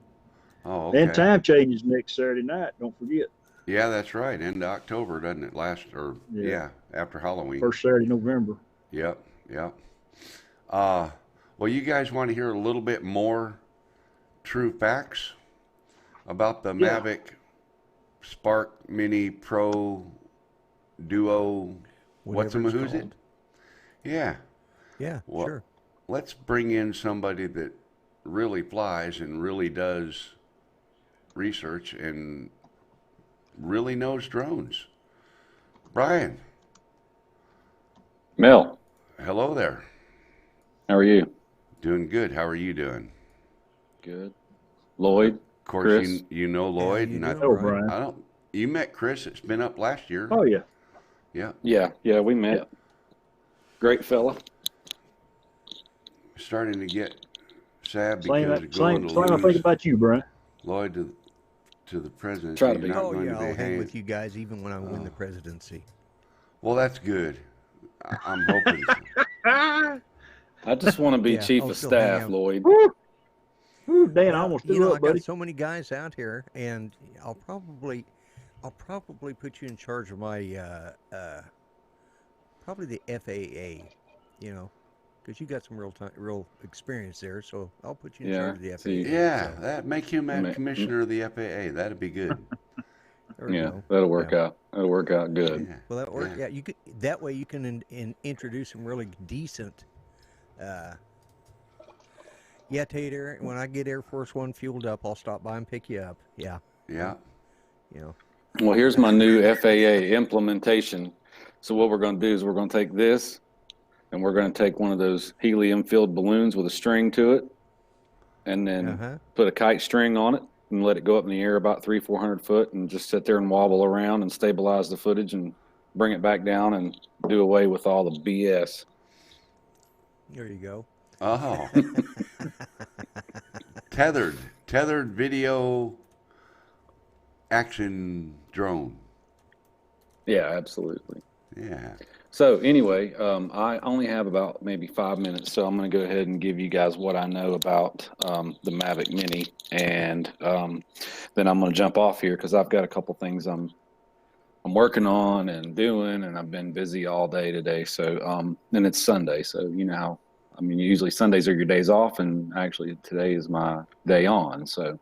A: Oh, okay.
D: And time changes next Saturday night. Don't forget.
A: Yeah, that's right. End of October, doesn't it? After Halloween.
D: First Saturday, November.
A: Yep. Well, you guys want to hear a little bit more true facts about the Mavic Spark Mini Pro Duo? What's it? Yeah.
B: Yeah,
A: well,
B: sure.
A: Let's bring in somebody that really flies and really does research and really knows drones. Brian.
E: Mel.
A: Hello there.
E: How are you?
A: Doing good. How are you doing?
E: Good. Lloyd.
A: Of course,
E: Chris.
A: you know Lloyd,
B: Yeah,
A: and
D: Brian.
A: You met Chris at SpinUp last year.
D: Oh yeah.
A: Yeah.
E: Yeah, we met. Yeah. Great fella.
A: Starting to get sad
D: Same
A: because of going to
D: I think
A: lose
D: about you, Brian.
A: Lloyd to the presidency.
E: Try to be.
A: Not
B: Oh
A: going
B: yeah,
A: to
B: I'll
A: be
B: hang with you guys even when I win the presidency.
A: Well, that's good. I'm hoping.
E: I just want to be
B: Yeah,
E: chief
B: I'll
E: of
B: still hang
E: staff,
B: out.
E: Lloyd.
D: Ooh, Dan, I almost
B: You
D: threw
B: know,
D: up,
B: I
D: buddy.
B: got so many guys out here, and I'll probably put you in charge of my probably the FAA. You know, because you got some real experience there, so I'll put you in charge of the FAA.
E: see.
A: Yeah,
B: so,
A: that make him commissioner of the FAA. That'd be good.
B: there we
E: Yeah,
B: go.
E: that'll work out. That'll work out good.
A: Yeah.
B: Well, that work. Yeah, you could. That way, you can introduce some really decent. Yeah, Tater. When I get Air Force One fueled up, I'll stop by and pick you up. Yeah,
A: Yeah.
B: you know.
E: Well, here's my new FAA implementation. So what we're going to do is we're going to take this, and we're going to take one of those helium-filled balloons with a string to it, and then put a kite string on it and let it go up in the air about 300-400 foot, and just sit there and wobble around and stabilize the footage and bring it back down and do away with all the BS.
B: There you go.
A: Oh. Tethered video action drone.
E: Yeah, absolutely.
A: Yeah.
E: So anyway, I only have about maybe 5 minutes, so I'm going to go ahead and give you guys what I know about the Mavic Mini, and then I'm going to jump off here because I've got a couple things I'm working on and doing, and I've been busy all day today. So and it's Sunday, so you know how. I mean, usually Sundays are your days off, and actually today is my day on. So,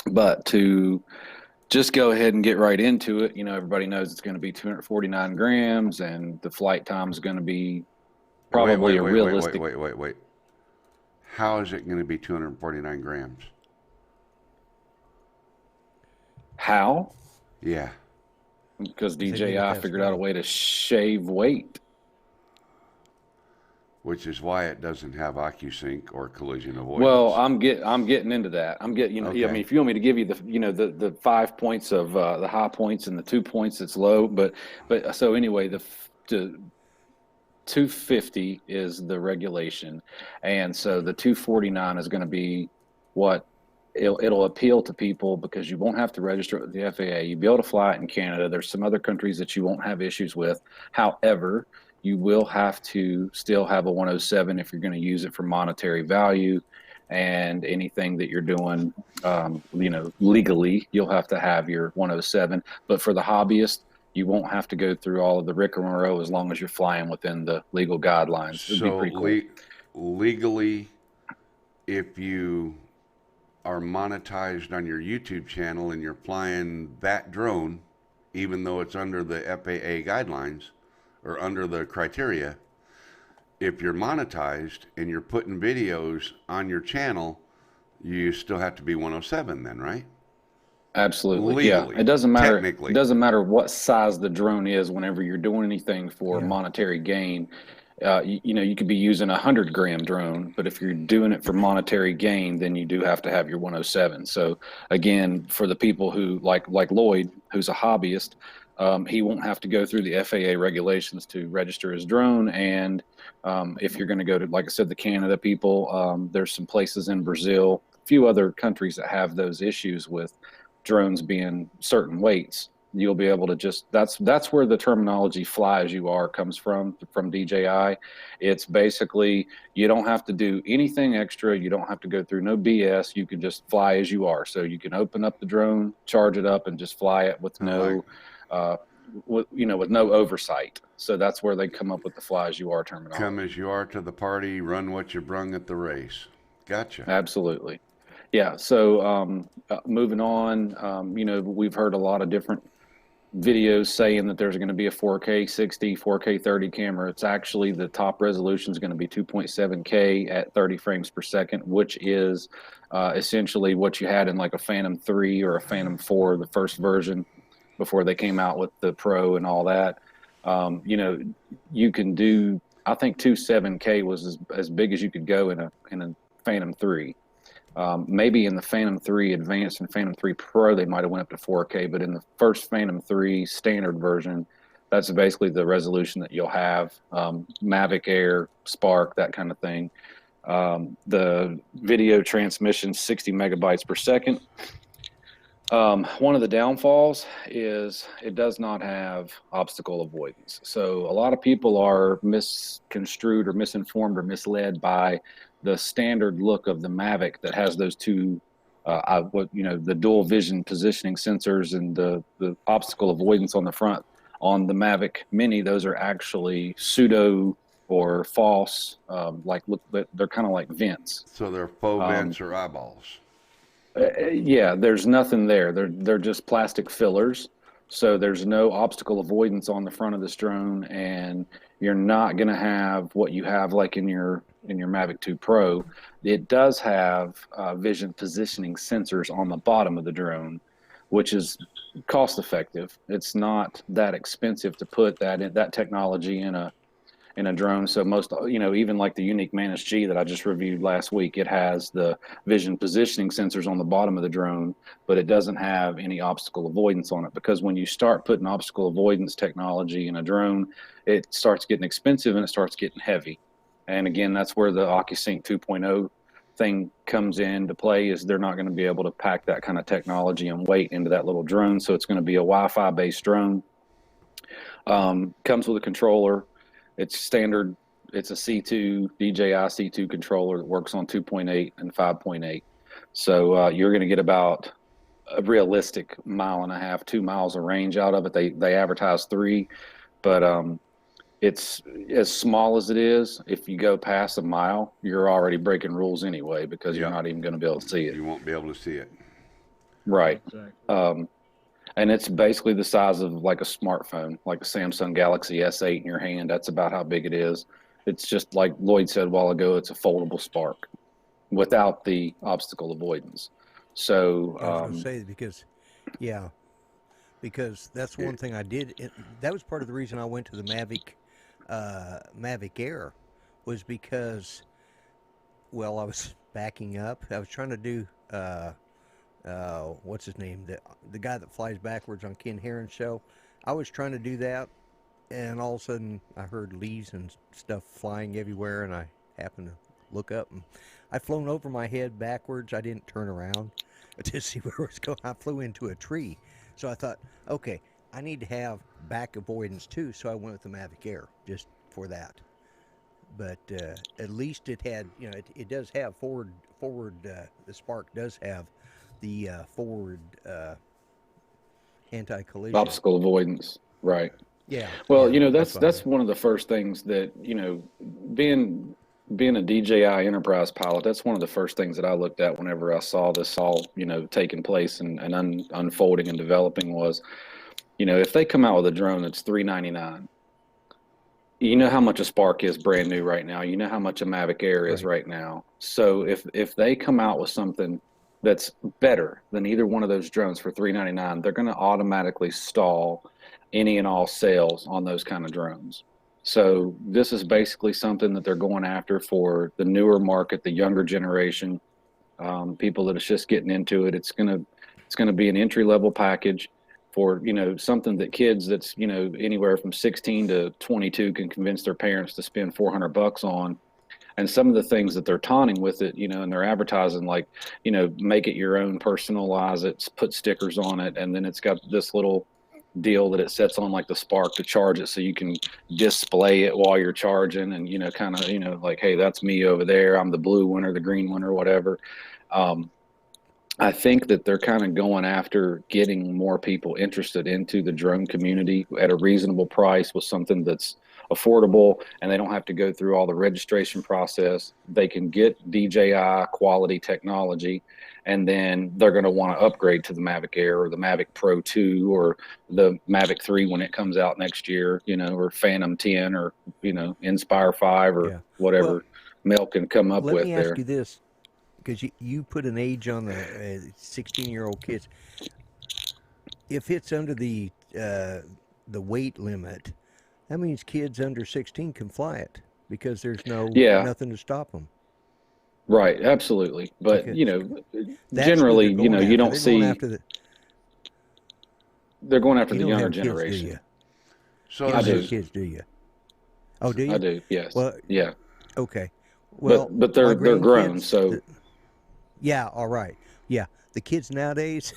E: but to just go ahead and get right into it, you know, everybody knows it's going to be 249 grams, and the flight time is going to be probably a realistic.
A: Wait. How is it going to be 249 grams?
E: How?
A: Yeah.
E: Because
B: They need
E: DJI
B: to test
E: figured out a way to shave weight.
A: Which is why it doesn't have OcuSync or collision avoidance.
E: Well, I'm getting into that. I'm getting, you know,
A: Okay.
E: I mean, if you want me to give you the 5 points of the high points and the 2 points that's low, but so anyway, the 250 is the regulation, and so the 249 is going to be what it'll appeal to people because you won't have to register it with the FAA. You'll be able to fly it in Canada. There's some other countries that you won't have issues with. However, you will have to still have a 107 if you're going to use it for monetary value, and anything that you're doing, legally, you'll have to have your 107. But for the hobbyist, you won't have to go through all of the rigmarole as long as you're flying within the legal guidelines. It'd be pretty cool.
A: Legally, if you are monetized on your YouTube channel and you're flying that drone, even though it's under the FAA guidelines or under the criteria, if you're monetized and you're putting videos on your channel, you still have to be 107 then, right?
E: Absolutely.
A: Legally,
E: Yeah. It doesn't matter.
A: technically.
E: It doesn't matter what size the drone is whenever you're doing anything for monetary gain. You could be using a 100-gram drone, but if you're doing it for monetary gain, then you do have to have your 107. So again, for the people who like Lloyd, who's a hobbyist, he won't have to go through the FAA regulations to register his drone. And if you're going to go to, like I said, the Canada people, there's some places in Brazil, a few other countries that have those issues with drones being certain weights. You'll be able to just, that's where the terminology "fly as you are" comes from DJI. It's basically, you don't have to do anything extra. You don't have to go through no BS. You can just fly as you are. So you can open up the drone, charge it up, and just fly it with no oversight. So that's where they come up with the "fly as you are" terminology.
A: Come as you are to the party, run what you brung at the race. Gotcha.
E: Absolutely. Yeah. So moving on, we've heard a lot of different videos saying that there's going to be a 4K 60, 4K 30 camera. It's actually, the top resolution is going to be 2.7K at 30 frames per second, which is essentially what you had in like a Phantom 3 or a Phantom 4, the first version, before they came out with the Pro and all that. You can do, I think 2.7K was as big as you could go in a Phantom 3. Maybe in the Phantom 3 Advanced and Phantom 3 Pro, they might have went up to 4K, but in the first Phantom 3 standard version, that's basically the resolution that you'll have. Mavic Air, Spark, that kind of thing. The video transmission, 60 megabytes per second. One of the downfalls is it does not have obstacle avoidance. So a lot of people are misconstrued or misinformed or misled by the standard look of the Mavic that has those two, the dual vision positioning sensors and the obstacle avoidance on the front. On the Mavic Mini, those are actually pseudo or false, they're kind of like vents.
A: So they're faux vents or eyeballs.
E: Yeah, there's nothing there. They're just plastic fillers. So there's no obstacle avoidance on the front of this drone, and you're not going to have what you have like in your Mavic 2 Pro. It does have vision positioning sensors on the bottom of the drone, which is cost effective. It's not that expensive to put that technology in a drone. So most, even like the Unique Manus G that I just reviewed last week, it has the vision positioning sensors on the bottom of the drone, but it doesn't have any obstacle avoidance on it, because when you start putting obstacle avoidance technology in a drone, it starts getting expensive and it starts getting heavy. And again, that's where the OcuSync 2.0 thing comes into play, is they're not going to be able to pack that kind of technology and weight into that little drone. So it's going to be a Wi-Fi based drone. Comes with a controller. It's standard. It's a C2, DJI C2 controller that works on 2.8 and 5.8. So you're going to get about a realistic 1.5, 2 miles of range out of it. They advertise 3, but it's as small as it is. If you go past a mile, you're already breaking rules anyway, because you're not even going to be able to see it.
A: You won't be able to see it.
E: Right.
D: Exactly.
E: And it's basically the size of like a smartphone, like a Samsung Galaxy S8 in your hand. That's about how big it is. It's just like Lloyd said a while ago, it's a foldable Spark without the obstacle avoidance. So
B: I was going to say, because that's one thing I did. That was part of the reason I went to the Mavic Air, was because, I was backing up. I was trying to do what's his name? The guy that flies backwards on Ken Heron's show. I was trying to do that, and all of a sudden I heard leaves and stuff flying everywhere, and I happened to look up, and I'd flown over my head backwards. I didn't turn around, to see where it was going. I flew into a tree. So I thought, okay, I need to have back avoidance too. So I went with the Mavic Air just for that. But at least it had, it does have forward. The Spark does have the forward anti-collision.
E: Obstacle avoidance, right?
B: Yeah.
E: Well,
B: yeah,
E: that's one of the first things that, being a DJI Enterprise pilot, that's one of the first things that I looked at whenever I saw this all, taking place and unfolding and developing was, if they come out with a drone that's $399, you know how much a Spark is brand new right now. You know how much a Mavic Air is right now. So if they come out with something that's better than either one of those drones for $399, they're going to automatically stall any and all sales on those kind of drones. So this is basically something that they're going after for the newer market, the younger generation, people that are just getting into it. It's gonna be an entry level package for something that kids that's anywhere from 16 to 22 can convince their parents to spend $400 on. And some of the things that they're taunting with it, and they're advertising like, make it your own, personalize it, put stickers on it, and then it's got this little deal that it sets on like the Spark to charge it, so you can display it while you're charging, and kind of like, hey, that's me over there. I'm the blue one or the green one or whatever. I think that they're kind of going after getting more people interested into the drone community at a reasonable price with something that's affordable, and they don't have to go through all the registration process. They can get DJI quality technology, and then they're going to want to upgrade to the Mavic Air or the Mavic Pro 2 or the Mavic 3 when it comes out next year, or Phantom 10 or, Inspire 5 or whatever Mel can come up with there.
B: Let me ask you this, because you put an age on the 16-year-old kids. If it's under the weight limit, that means kids under 16 can fly it because there's nothing to stop them.
E: Right, absolutely. But, generally, you don't see... They're going after the younger generation.
B: Kids,
A: so
B: you don't have kids, do you? Oh, do you?
E: I do, yes.
B: Well,
E: yeah.
B: Okay. Well,
E: but they're grown, so...
B: Yeah, all right. Yeah, the kids nowadays,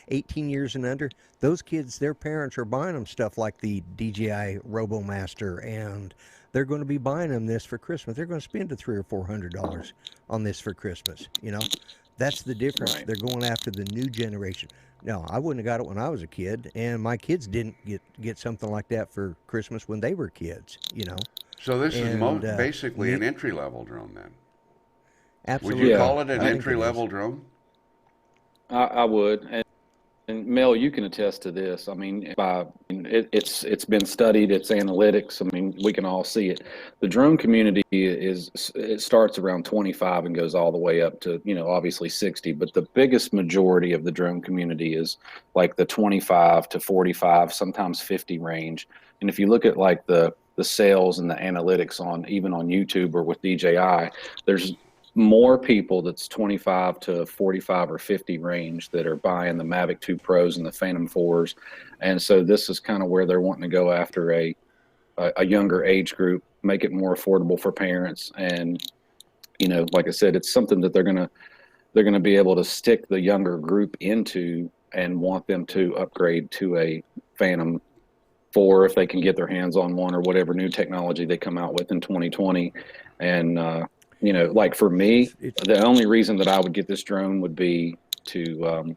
B: 18 years and under, those kids, their parents are buying them stuff like the DJI RoboMaster, and they're going to be buying them this for Christmas. They're going to spend $300 or $400 on this for Christmas. That's the difference.
E: Right.
B: They're going after the new generation. No, I wouldn't have got it when I was a kid, and my kids didn't get something like that for Christmas when they were kids.
A: So this is basically an entry-level drone then?
B: Absolutely.
A: Would you call it an entry-level drone?
E: I would. And Mel, you can attest to this. I mean, it's been studied. It's analytics. I mean, we can all see it. The drone community it starts around 25 and goes all the way up to obviously 60. But the biggest majority of the drone community is like the 25 to 45, sometimes 50 range. And if you look at like the sales and the analytics even on YouTube or with DJI, there's more people that's 25 to 45 or 50 range that are buying the Mavic 2 Pros and the Phantom 4s. And so this is kind of where they're wanting to go after a younger age group, make it more affordable for parents. And, like I said, it's something that they're going to be able to stick the younger group into and want them to upgrade to a Phantom 4 if they can get their hands on one or whatever new technology they come out with in 2020. And, like for me, the only reason that I would get this drone would be to,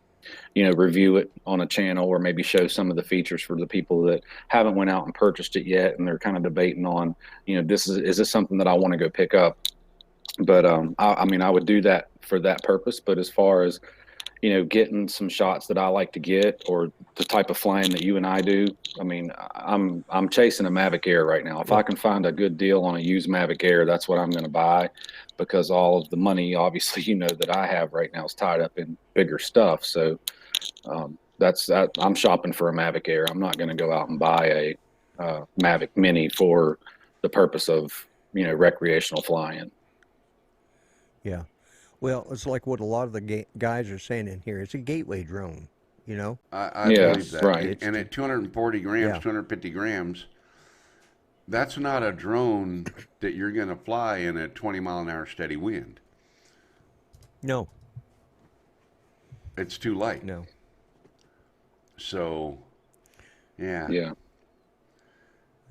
E: review it on a channel or maybe show some of the features for the people that haven't went out and purchased it yet. And they're kind of debating on, is this something that I want to go pick up? But, I would do that for that purpose. But as far as, getting some shots that I like to get or the type of flying that you and I do, I mean, I'm chasing a Mavic Air right now. If I can find a good deal on a used Mavic Air, that's what I'm going to buy, because all of the money, obviously, that I have right now is tied up in bigger stuff. So I'm shopping for a Mavic Air. I'm not going to go out and buy a Mavic Mini for the purpose of, recreational flying.
B: Yeah. Well, it's like what a lot of the guys are saying in here. It's a gateway drone,
A: I believe that.
E: Right.
A: And at 240 grams, 250 grams, that's not a drone that you're going to fly in a 20-mile-an-hour steady wind.
B: No.
A: it's too light.
B: No.
A: So, yeah.
E: Yeah.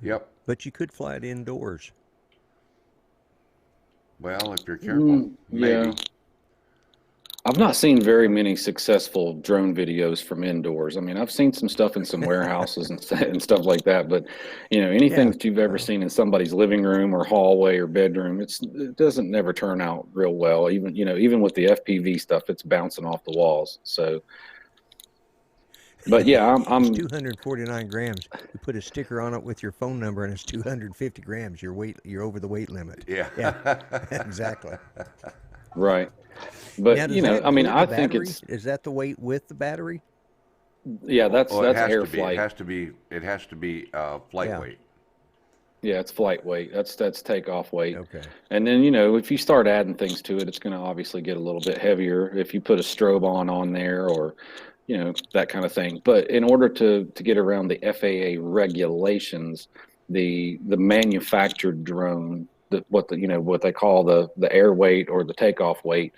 A: Yep.
B: But you could fly it indoors.
A: Well, if you're careful, maybe.
E: Yeah. I've not seen very many successful drone videos from indoors. I mean, I've seen some stuff in some warehouses and stuff like that, but anything
B: Yeah.
E: that you've ever seen in somebody's living room or hallway or bedroom, it doesn't never turn out real well. Even with the FPV stuff, it's bouncing off the walls. So, but yeah,
B: It's
E: I'm
B: 249 grams. You put a sticker on it with your phone number, and it's 250 grams. You're over the weight limit.
A: Yeah.
B: Yeah. Exactly.
E: right. But
B: Now, does that
E: I mean,
B: include
E: I
B: the
E: think
B: battery?
E: it's
B: Is that the weight with the battery?
E: that's
A: Well, it has
E: air
A: to be.
E: flight.
A: It has to be flight
B: Yeah.
A: weight.
E: Yeah, it's flight weight. That's takeoff weight.
B: Okay.
E: And then, if you start adding things to it, it's going to obviously get a little bit heavier if you put a strobe on there or, that kind of thing. But in order to get around the FAA regulations, the manufactured drone, what they call the air weight or the takeoff weight,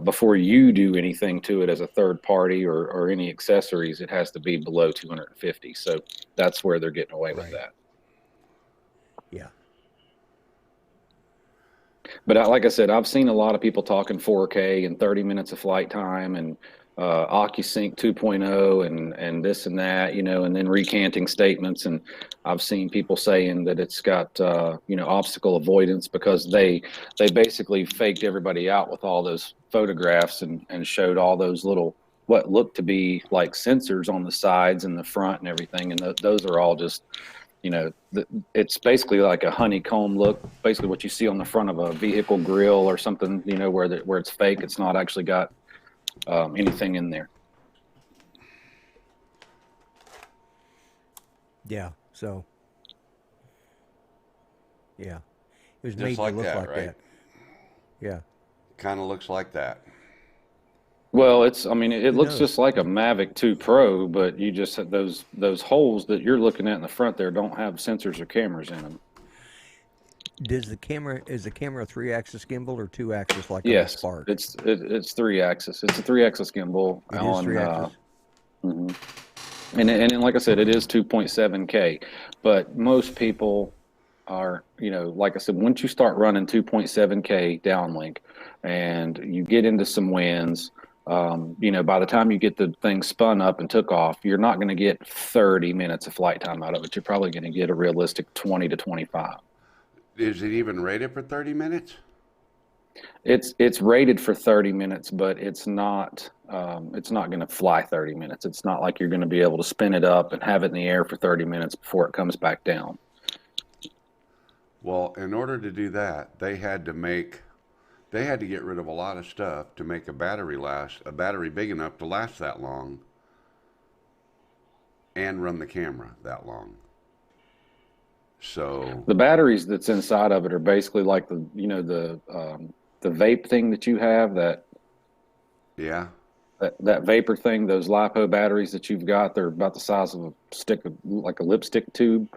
E: before you do anything to it as a third party or any accessories, it has to be below 250. So that's where they're getting away with
B: Right.
E: that.
B: Yeah.
E: But like I said, I've seen a lot of people talking 4K and 30 minutes of flight time and OcuSync 2.0 and this and that, and then recanting statements. And I've seen people saying that it's got, obstacle avoidance because they basically faked everybody out with all those photographs and showed all those little, what looked to be like sensors on the sides and the front and everything. And those are all just, it's basically like a honeycomb look, basically what you see on the front of a vehicle grill or something, where it's fake. It's not actually got anything in there.
B: Yeah. So. Yeah. It was
A: Just
B: made
A: like
B: to look
A: that,
B: like
A: right?
B: that. Yeah.
A: Kind of looks like that.
E: Well, it looks
B: knows?
E: just like a Mavic 2 Pro, but you just have those holes that you're looking at in the front there don't have sensors or cameras in them.
B: Is the camera a 3-axis gimbal or 2-axis like on the
E: Yes,
B: Spark?
E: it's 3-axis. It's a 3-axis gimbal.
B: It is 3-axis.
E: Mhm. And like I said, it is 2.7K, but most people are, like I said, once you start running 2.7K downlink and you get into some winds, by the time you get the thing spun up and took off, you're not going to get 30 minutes of flight time out of it. You're probably going to get a realistic 20 to 25.
A: Is it even rated for 30 minutes?
E: It's rated for 30 minutes, but it's not going to fly 30 minutes. It's not like you're going to be able to spin it up and have it in the air for 30 minutes before it comes back down.
A: Well, in order to do that, they had to get rid of a lot of stuff to make a battery big enough to last that long and run the camera that long. So
E: the batteries that's inside of it are basically like the vape thing that you have, that vapor thing, those LiPo batteries that you've got. They're about the size of like a lipstick tube.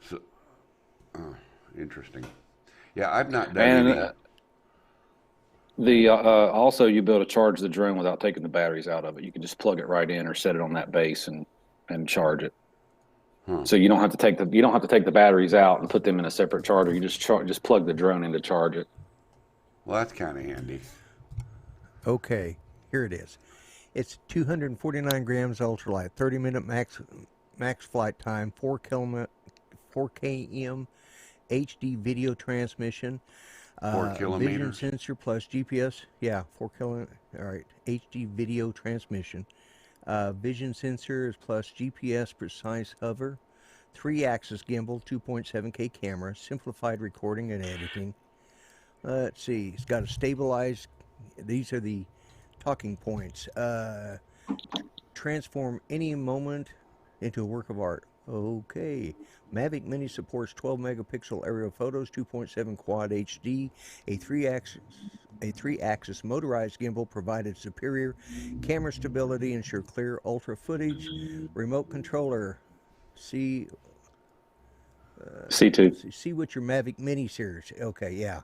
A: So, interesting. Yeah, I've not done any.
E: Also, you be able to charge the drone without taking the batteries out of it. You can just plug it right in or set it on that base and charge it. So you don't have to take the batteries out and put them in a separate charger. You just plug the drone in to charge it.
A: Well, that's kind of handy.
B: Okay, here it is. It's 249 grams ultralight, 30-minute max flight time, 4 km HD video transmission,
A: 4 kilometers.
B: vision sensor plus GPS. Yeah, 4 km. All right, HD video transmission. Vision sensors plus GPS precise hover, 3-axis gimbal, 2.7K camera, simplified recording and editing. Let's see, it's got a stabilized, these are the talking points. Transform any moment into a work of art. Okay. Mavic Mini supports 12 megapixel aerial photos, 2.7 quad HD, a 3-axis motorized gimbal provided superior camera stability, ensure clear ultra footage, remote controller. See
E: C2.
B: see what your Mavic Mini series. Okay, yeah.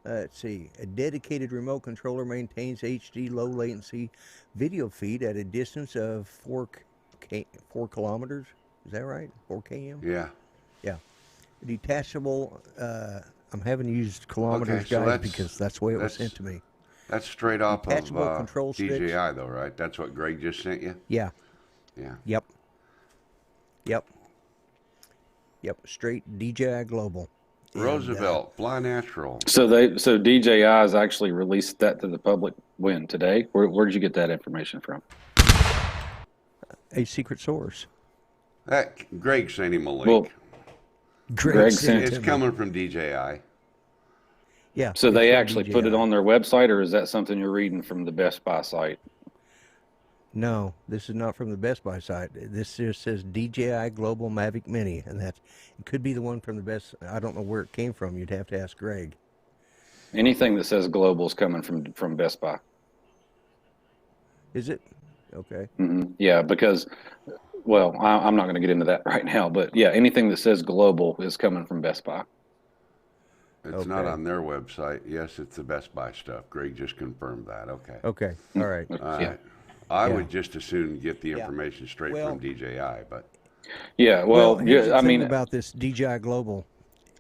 B: Let's see. A dedicated remote controller maintains HD low latency video feed at a distance of 4 kilometers. Is that right? 4 km?
A: Yeah.
B: Yeah. Detachable. I'm having used kilometers,
A: Okay, so
B: guys, because that's the way it was
A: that's
B: sent to me.
A: that's straight off of
B: Detachable control sticks.
A: DJI though, right? That's what Greg just sent you.
B: Yeah.
A: Yeah.
B: Yep. Yep. Yep. Straight DJI Global. And,
A: Roosevelt, Fly Natural.
E: So DJI has actually released that to the public when today? Where did you get that information from?
B: a secret source.
A: That Greg sent him a link.
E: Well, Greg
B: sent
A: It's
B: it to me.
A: coming from DJI.
B: Yeah.
E: so
B: it's
E: they
B: from
E: actually put it
B: DJI.
E: on their website, or is that something you're reading from the Best Buy site?
B: No, this is not from the Best Buy site. This just says DJI Global Mavic Mini, and it could be the one from the Best. I don't know where it came from. You'd have to ask Greg.
E: Anything that says global is coming from Best Buy.
B: Is it? Okay.
E: Yeah, because, well, I'm not going to get into that right now, but yeah, anything that says global is coming from Best Buy.
A: It's not
B: Okay.
A: on their website. Yes, it's the Best Buy stuff. Greg just confirmed that. Okay.
B: Okay. All right.
A: All
E: Yeah.
A: right. I
B: Yeah.
A: would just as soon get the
B: Yeah.
A: information straight
B: Well-
A: from DJI, but
E: Yeah, well,
B: here's the
E: I
B: thing
E: mean,
B: about this DJI Global.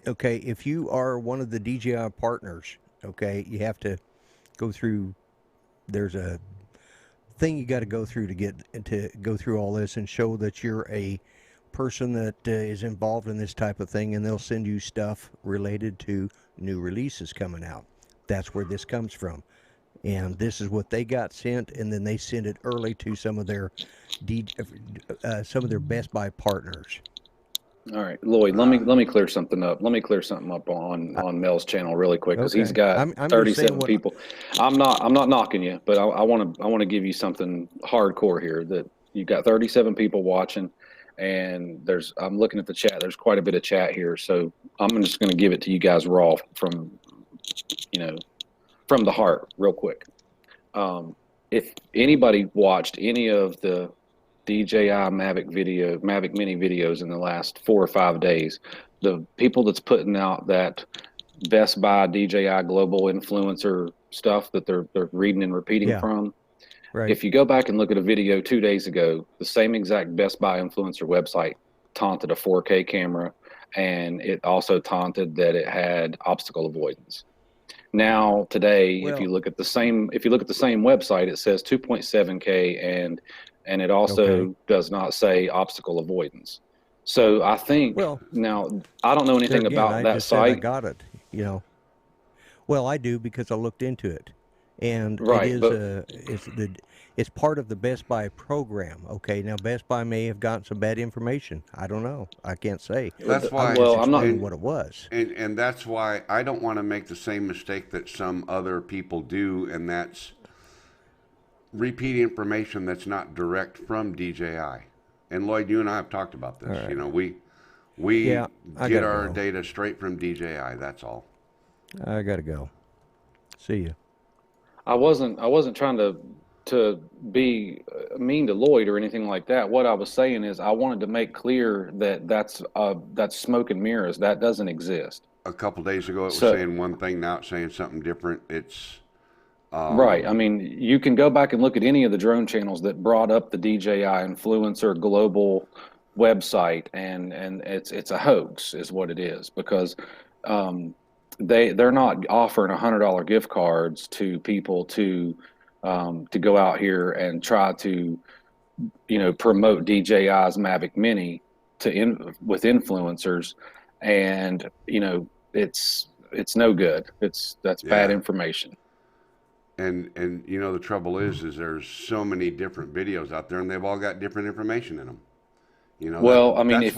B: Okay, if you are one of the DJI partners, okay, you have to go through. There's a thing you got to go through to go through all this and show that you're a person that is involved in this type of thing, and they'll send you stuff related to new releases coming out. That's where this comes from. And this is what they got sent, and then they send it early to some of their Best Buy partners.
E: all right, Lloyd, let me clear something up. Let me clear something up on Mel's channel really quick, because he's
B: Okay.
E: got
B: I'm just
E: 37
B: saying what-
E: people. I'm not knocking you, but I want to give you something hardcore here. That you've got 37 people watching, and I'm looking at the chat. There's quite a bit of chat here, so I'm just going to give it to you guys raw from the heart, real quick. If anybody watched any of the DJI Mavic Mini videos in the last 4 or 5 days, the people that's putting out that Best Buy DJI global influencer stuff that they're reading and repeating
B: Yeah.
E: from.
B: Right.
E: If you go back and look at a video 2 days ago, the same exact Best Buy influencer website taunted a 4K camera, and it also taunted that it had obstacle avoidance. Now today, if you look at the same website, it says 2.7K, and it also does not say obstacle avoidance. So I think now I don't know anything
B: There again,
E: about
B: I
E: that
B: just said I
E: site.
B: got it. Well, I do because I looked into it, and
E: Right,
B: it's part of the Best Buy program. Okay, now Best Buy may have gotten some bad information. I don't know. I can't say.
A: that's why.
E: I'm not-
B: Explaining what it was.
A: And that's why I don't want to make the same mistake that some other people do, and that's repeat information that's not direct from DJI. And Lloyd, you and I have talked about this.
B: All right.
A: We
B: Yeah, I
A: get
B: gotta
A: our
B: go.
A: data straight from DJI. That's all.
B: I gotta go. See you.
E: I wasn't trying to be mean to Lloyd or anything like that. What I was saying is I wanted to make clear that that's smoke and mirrors. That doesn't exist.
A: A couple days ago, it was
E: So-
A: saying one thing. Now it's saying something different. It's
E: Right. I mean, you can go back and look at any of the drone channels that brought up the DJI influencer global website, and it's a hoax, is what it is, because they're not offering $100 gift cards to people to go out here and try to promote DJI's Mavic Mini with influencers, and it's no good. That's bad
A: Yeah.
E: information.
A: And the trouble is there's so many different videos out there, and they've all got different information in them.
E: Well, I mean,
A: that's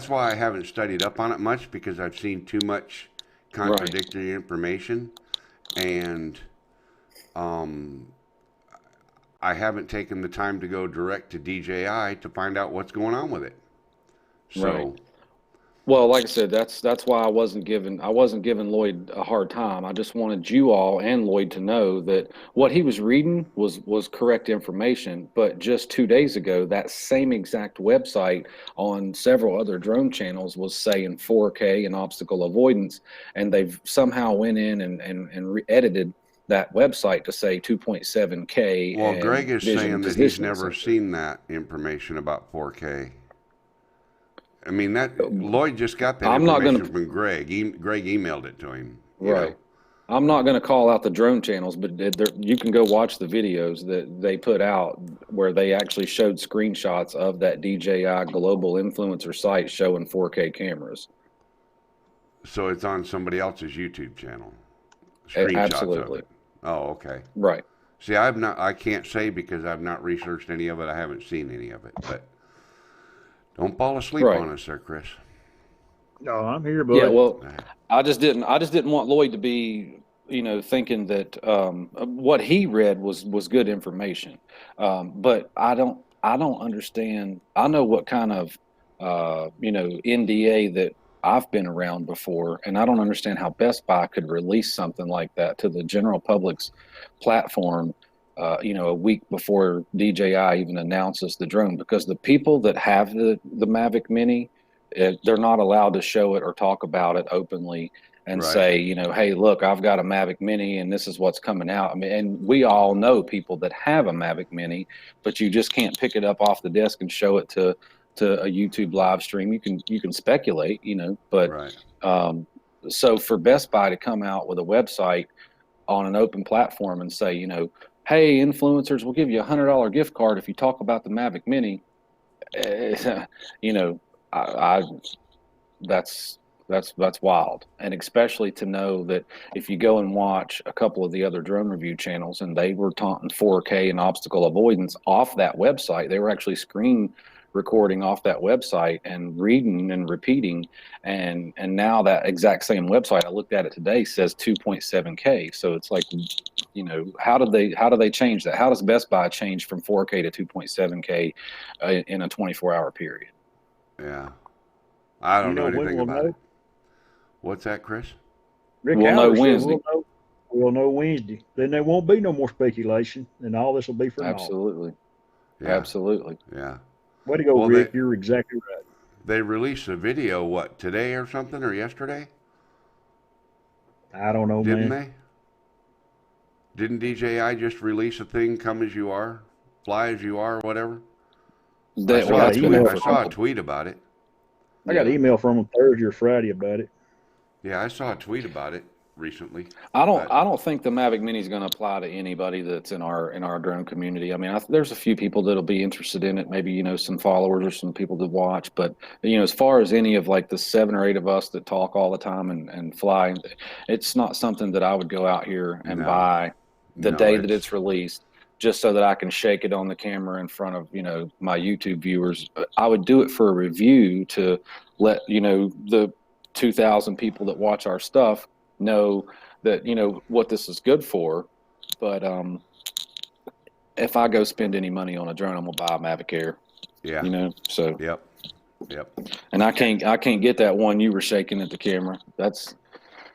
A: why I haven't studied up on it much, because I've seen too much contradictory information, and I haven't taken the time to go direct to DJI to find out what's going on with it. So,
E: Right. Well, like I said, that's why I wasn't giving Lloyd a hard time. I just wanted you all and Lloyd to know that what he was reading was correct information. But just 2 days ago, that same exact website on several other drone channels was saying 4K and obstacle avoidance, and they've somehow went in and edited that website to say 2.7K
A: Well,
E: and
A: Greg is
E: vision
A: saying
E: and
A: that he's
E: positioning
A: never
E: sensor.
A: seen that information about 4K. I mean, that Lloyd just got that
E: I'm not going
A: information
E: to
A: from Greg. Greg emailed it to him. You
E: Right.
A: know.
E: I'm not going to call out the drone channels, but you can go watch the videos that they put out where they actually showed screenshots of that DJI global influencer site showing 4K cameras.
A: So it's on somebody else's YouTube channel. Screenshots
E: Absolutely.
A: of it. Oh, okay.
E: Right.
A: See, I can't say because I've not researched any of it. I haven't seen any of it. But don't fall asleep
E: Right.
A: on us there, Chris.
D: No, I'm here, buddy.
E: Yeah, well, I just didn't want Lloyd to be, thinking that what he read was good information. But I don't understand. I know what kind of NDA that I've been around before, and I don't understand how Best Buy could release something like that to the general public's platform. A week before DJI even announces the drone, because the people that have the Mavic Mini, they're not allowed to show it or talk about it openly and
A: Right.
E: say, hey, look, I've got a Mavic Mini and this is what's coming out. I mean, and we all know people that have a Mavic Mini, but you just can't pick it up off the desk and show it to a YouTube live stream. You can speculate, but
A: Right.
E: so for Best Buy to come out with a website on an open platform and say, hey, influencers, we'll give you $100 gift card if you talk about the Mavic Mini, I that's wild. And especially to know that if you go and watch a couple of the other drone review channels and they were taunting 4K and obstacle avoidance off that website, they were actually screen recording off that website and reading and repeating, and now that exact same website, I looked at it today, says 2.7K. So it's like, how do they change that? How does Best Buy change from 4K to 2.7K in a 24-hour period?
A: Yeah. I don't know
D: when
A: anything
D: we'll
A: about
D: know?
A: it. What's that, Chris?
D: Rick
E: We'll know
D: Howard said
E: Wednesday.
D: We'll know Wednesday. Then there won't be no more speculation, and all this will be for naught.
E: Absolutely.
A: Yeah.
E: Absolutely.
A: Yeah.
D: Way to go,
A: Well,
D: Rick. You're exactly right.
A: They released a video, what, today or something, or yesterday?
D: I don't know,
A: Didn't
D: man.
A: they? Didn't DJI just release a thing, come as you are, fly as you are, or whatever? I saw a tweet about it.
D: I got an email from him Thursday or Friday about it.
A: Yeah, I saw a tweet about it recently.
E: I don't think the Mavic Mini is going to apply to anybody that's in our drone community. I mean, there's a few people that'll be interested in it, maybe some followers or some people to watch. But as far as any of like the 7 or 8 of us that talk all the time and fly, it's not something that I would go out here and buy the day that it's released, just so that I can shake it on the camera in front of my YouTube viewers. I would do it for a review to let the 2,000 people that watch our stuff know that what this is good for. But if I go spend any money on a drone, I'm gonna buy a Mavic Air.
A: Yeah.
E: So
A: Yep.
E: And I can't get that one you were shaking at the camera. That's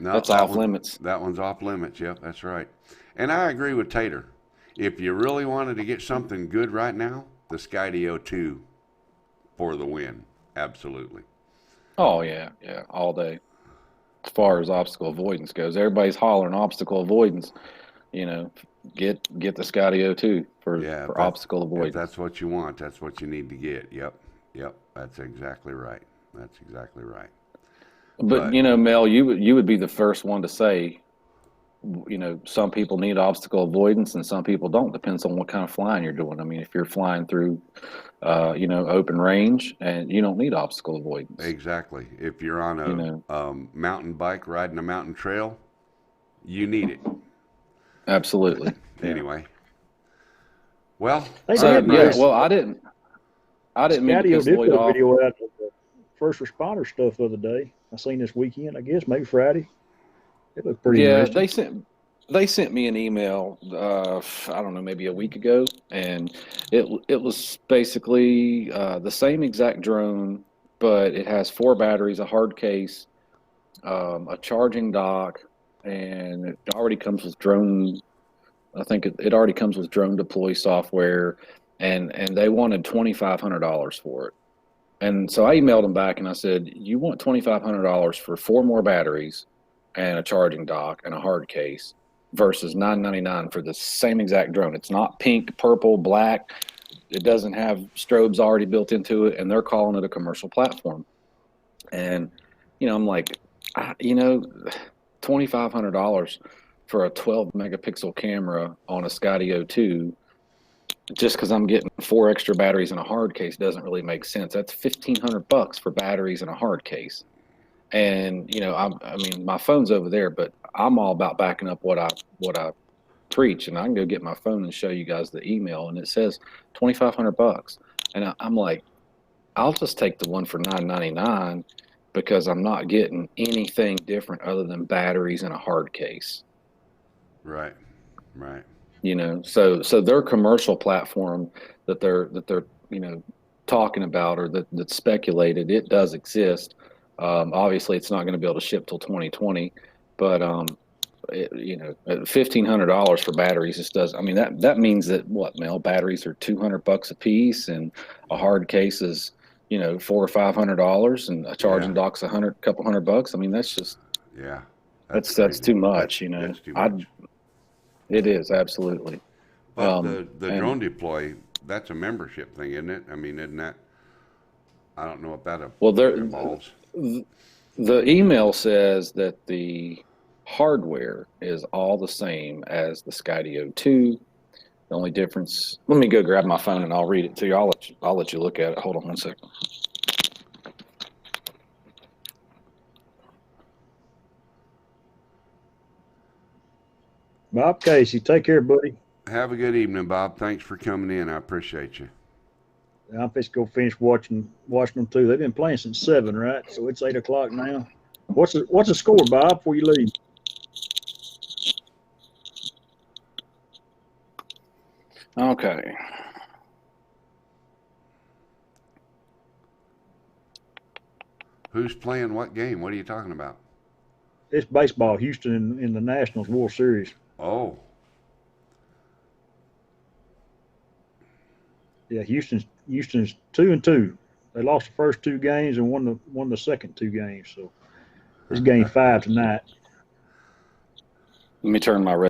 E: off limits.
A: That one's off limits. Yep, that's right. And I agree with Tater. If you really wanted to get something good right now, the Skydio 2 for the win. Absolutely.
E: Oh yeah, all day. As far as obstacle avoidance goes, everybody's hollering obstacle avoidance. Get the Skydio 2 for obstacle avoidance.
A: If that's what you want, that's what you need to get. Yep. That's exactly right.
E: But Mel, you would be the first one to say, some people need obstacle avoidance and some people don't. Depends on what kind of flying you're doing. I mean, if you're flying through, open range, and you don't need obstacle avoidance.
A: Exactly. If you're on a mountain bike riding a mountain trail, you need it.
E: Absolutely.
A: Anyway. Well,
E: I didn't mean to piss Lloyd off.
D: Video out of the first responder stuff the other day. I seen this weekend, I guess, maybe Friday. It looked pretty interesting.
E: They sent me an email, I don't know, maybe a week ago, and it was basically the same exact drone but it has 4 batteries, a hard case, a charging dock, and it already comes with drone. I think it already comes with drone deploy software, and they wanted $2,500 for it. And so I emailed them back and I said, you want $2,500 for 4 more batteries and a charging dock and a hard case versus $999 for the same exact drone. It's not pink, purple, black. It doesn't have strobes already built into it, and they're calling it a commercial platform. And, I'm like, $2,500 for a 12 megapixel camera on a Skydio 2, just because I'm getting 4 extra batteries in a hard case doesn't really make sense. That's $1,500 for batteries in a hard case. And, I mean, my phone's over there, but I'm all about backing up what I preach, and I can go get my phone and show you guys the email, and it says $2,500. And I'm like, I'll just take the one for $999 because I'm not getting anything different other than batteries and a hard case.
A: Right.
E: So their commercial platform that they're talking about, or that's speculated, it does exist. Obviously it's not going to be able to ship till 2020, but $1,500 for batteries just does. I mean, that means that Mel, batteries are $200 a piece, and a hard case is $400 or $500, and a charging dock's couple $100. I mean, that's just that's too much.
A: That's too much.
E: It is, absolutely.
A: But the drone deploy, that's a membership thing, isn't it? I mean, isn't that? I don't know if that involves.
E: The email says that the hardware is all the same as the Skydio 2. The only difference, let me go grab my phone and I'll read it to you. I'll let you look at it. Hold on one second.
D: Bob Casey, take care, buddy.
A: Have a good evening, Bob. Thanks for coming in. I appreciate you.
D: I'm just go finish watching them too. They've been playing since 7, right? So it's 8 o'clock now. What's the score, Bob, before you leave?
E: Okay.
A: Who's playing what game? What are you talking about?
D: It's baseball. Houston in the Nationals World Series.
A: Oh.
D: Yeah, Houston's 2-2. They lost the first 2 games and won the second 2 games. So it's game 5 tonight.
E: Let me turn my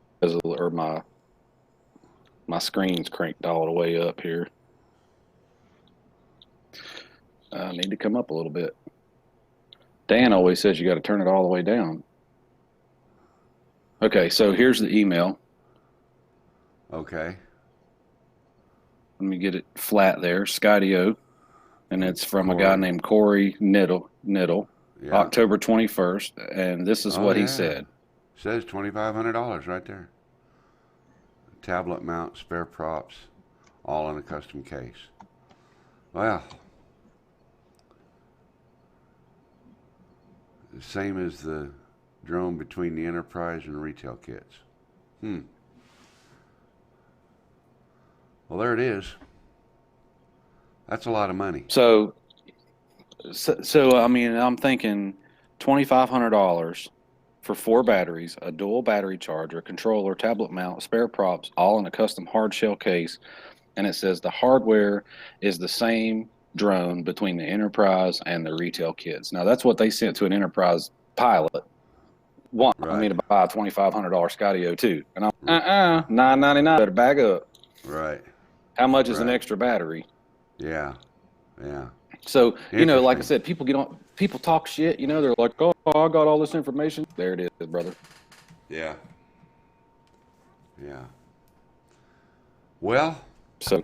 E: my screen's cranked all the way up here. I need to come up a little bit. Dan always says you got to turn it all the way down. Okay, so here's the email.
A: Okay.
E: Let me get it flat there. Skydio. And it's from a guy named Corey Niddle, October 21st. And this is what he said.
A: Says $2,500 right there. Tablet mount, spare props, all in a custom case. Well, the same as the drone between the enterprise and the retail kits. Well, there it is. That's a lot of money.
E: So I mean, I'm thinking $2,500 for 4 batteries, a dual battery charger, controller, tablet mount, spare props, all in a custom hard shell case. And it says the hardware is the same drone between the enterprise and the retail kits. Now that's what they sent to an enterprise pilot. Want me to buy a $2,500 Skydio 2, and I'm $999. Better back up.
A: Right.
E: How much is an extra battery?
A: Yeah.
E: So like I said, people talk shit. They're like, oh, I got all this information. There it is, brother.
A: Yeah. Well,
E: so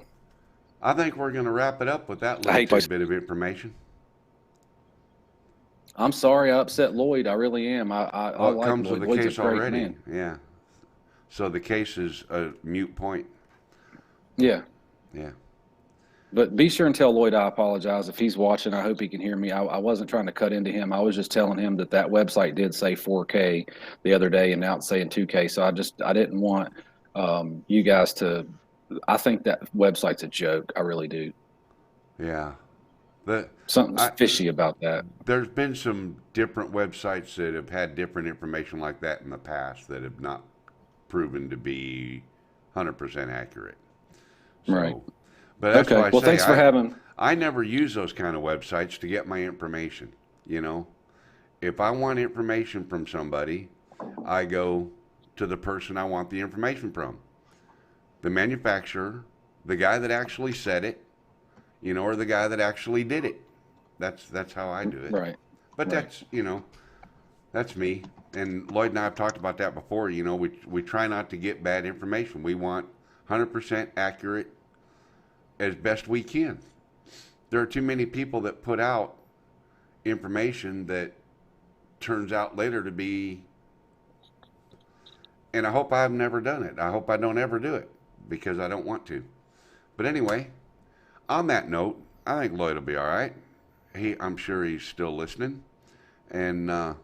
A: I think we're going to wrap it up with that little bit of information.
E: I'm sorry I upset Lloyd. I really am. I like
A: comes
E: Lloyd.
A: with the
E: Lloyd's
A: case
E: a great
A: already.
E: man.
A: Yeah. So the case is a moot point.
E: Yeah.
A: Yeah.
E: But be sure and tell Lloyd I apologize. If he's watching, I hope he can hear me. I wasn't trying to cut into him. I was just telling him that website did say 4K the other day, and now it's saying 2K. So I didn't want you guys to – I think that website's a joke. I really do.
A: Yeah.
E: Something's fishy about that.
A: There's been some different websites that have had different information like that in the past that have not proven to be 100% accurate. So,
E: Right.
A: But that's
E: Okay.
A: why I
E: Well,
A: say
E: thanks for having.
A: I never use those kind of websites to get my information. You know, if I want information from somebody, I go to the person I want the information from, the manufacturer, the guy that actually said it, you know, or the guy that actually did it. That's how I do it.
E: Right.
A: But
E: Right.
A: that's, you know, that's me. And Lloyd and I have talked about that before. You know, we try not to get bad information. We want 100% accurate as best we can. There are too many people that put out information that turns out later to be, and I hope I've never done it. I hope I don't ever do it because I don't want to. But anyway, on that note, I think Lloyd will be all right. I'm sure he's still listening, and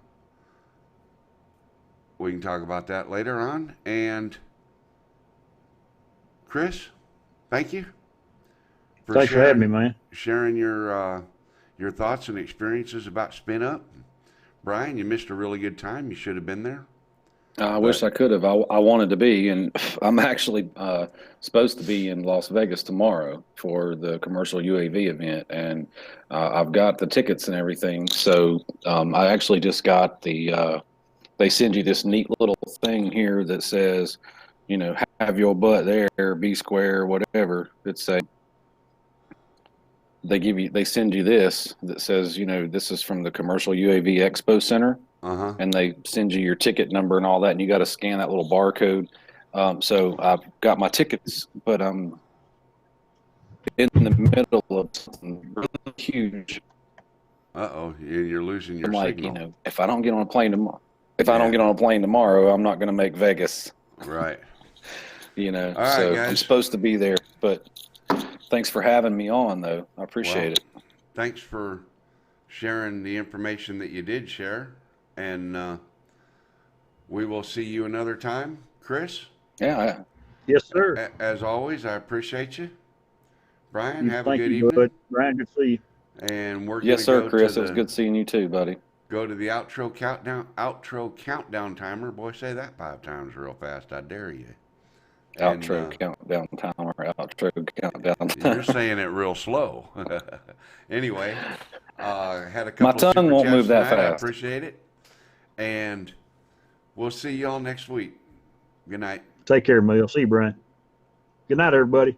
A: we can talk about that later on. And Chris, thank you.
D: Thanks for having me, man.
A: Sharing your thoughts and experiences about SpinUp. Brian, you missed a really good time. You should have been there.
E: I wish I could have. I wanted to be, and I'm actually supposed to be in Las Vegas tomorrow for the commercial UAV event, and I've got the tickets and everything. So I actually just got the. They send you this neat little thing here that says, you know, have your butt there, be square, whatever. It's a. They send you this that says, you know, this is from the Commercial UAV Expo Center. And they send you your ticket number and all that, and you got to scan that little barcode. So I've got my tickets, but I'm in the middle of something really huge.
A: You're losing your
E: I'm like,
A: signal.
E: you know, if I don't get on a plane tomorrow, I'm not going to make Vegas.
A: Right.
E: You know,
A: all right,
E: so
A: guys.
E: I'm supposed to be there, but thanks for having me on, though. I appreciate it.
A: Thanks for sharing the information that you did share. And we will see you another time, Chris.
E: Yeah.
D: Yes, sir.
A: As always, I appreciate you. Brian, have a
D: Thank
A: good
D: you,
A: evening.
D: bud. Brian, good to see you.
A: And we're
E: Yes,
A: gonna
E: sir,
A: go
E: Chris.
A: to
E: It was good seeing you too, buddy.
A: Go to the outro countdown timer. Boy, say that 5 times real fast. I dare you.
E: Outro countdown timer. Outro countdown timer.
A: You're saying it real slow. Anyway, had a
E: My
A: couple
E: tongue
A: super
E: won't
A: chats
E: move that
A: tonight. I
E: fast.
A: appreciate it. And we'll see y'all next week. Good night.
D: Take care, Mel. See you, Brian. Good night, everybody.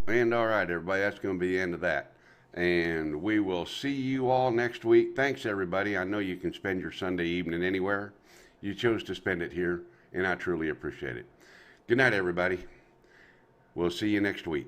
A: And all right, everybody, that's going to be the end of that. And we will see you all next week. Thanks, everybody. I know you can spend your Sunday evening anywhere. You chose to spend it here, and I truly appreciate it. Good night, everybody. We'll see you next week.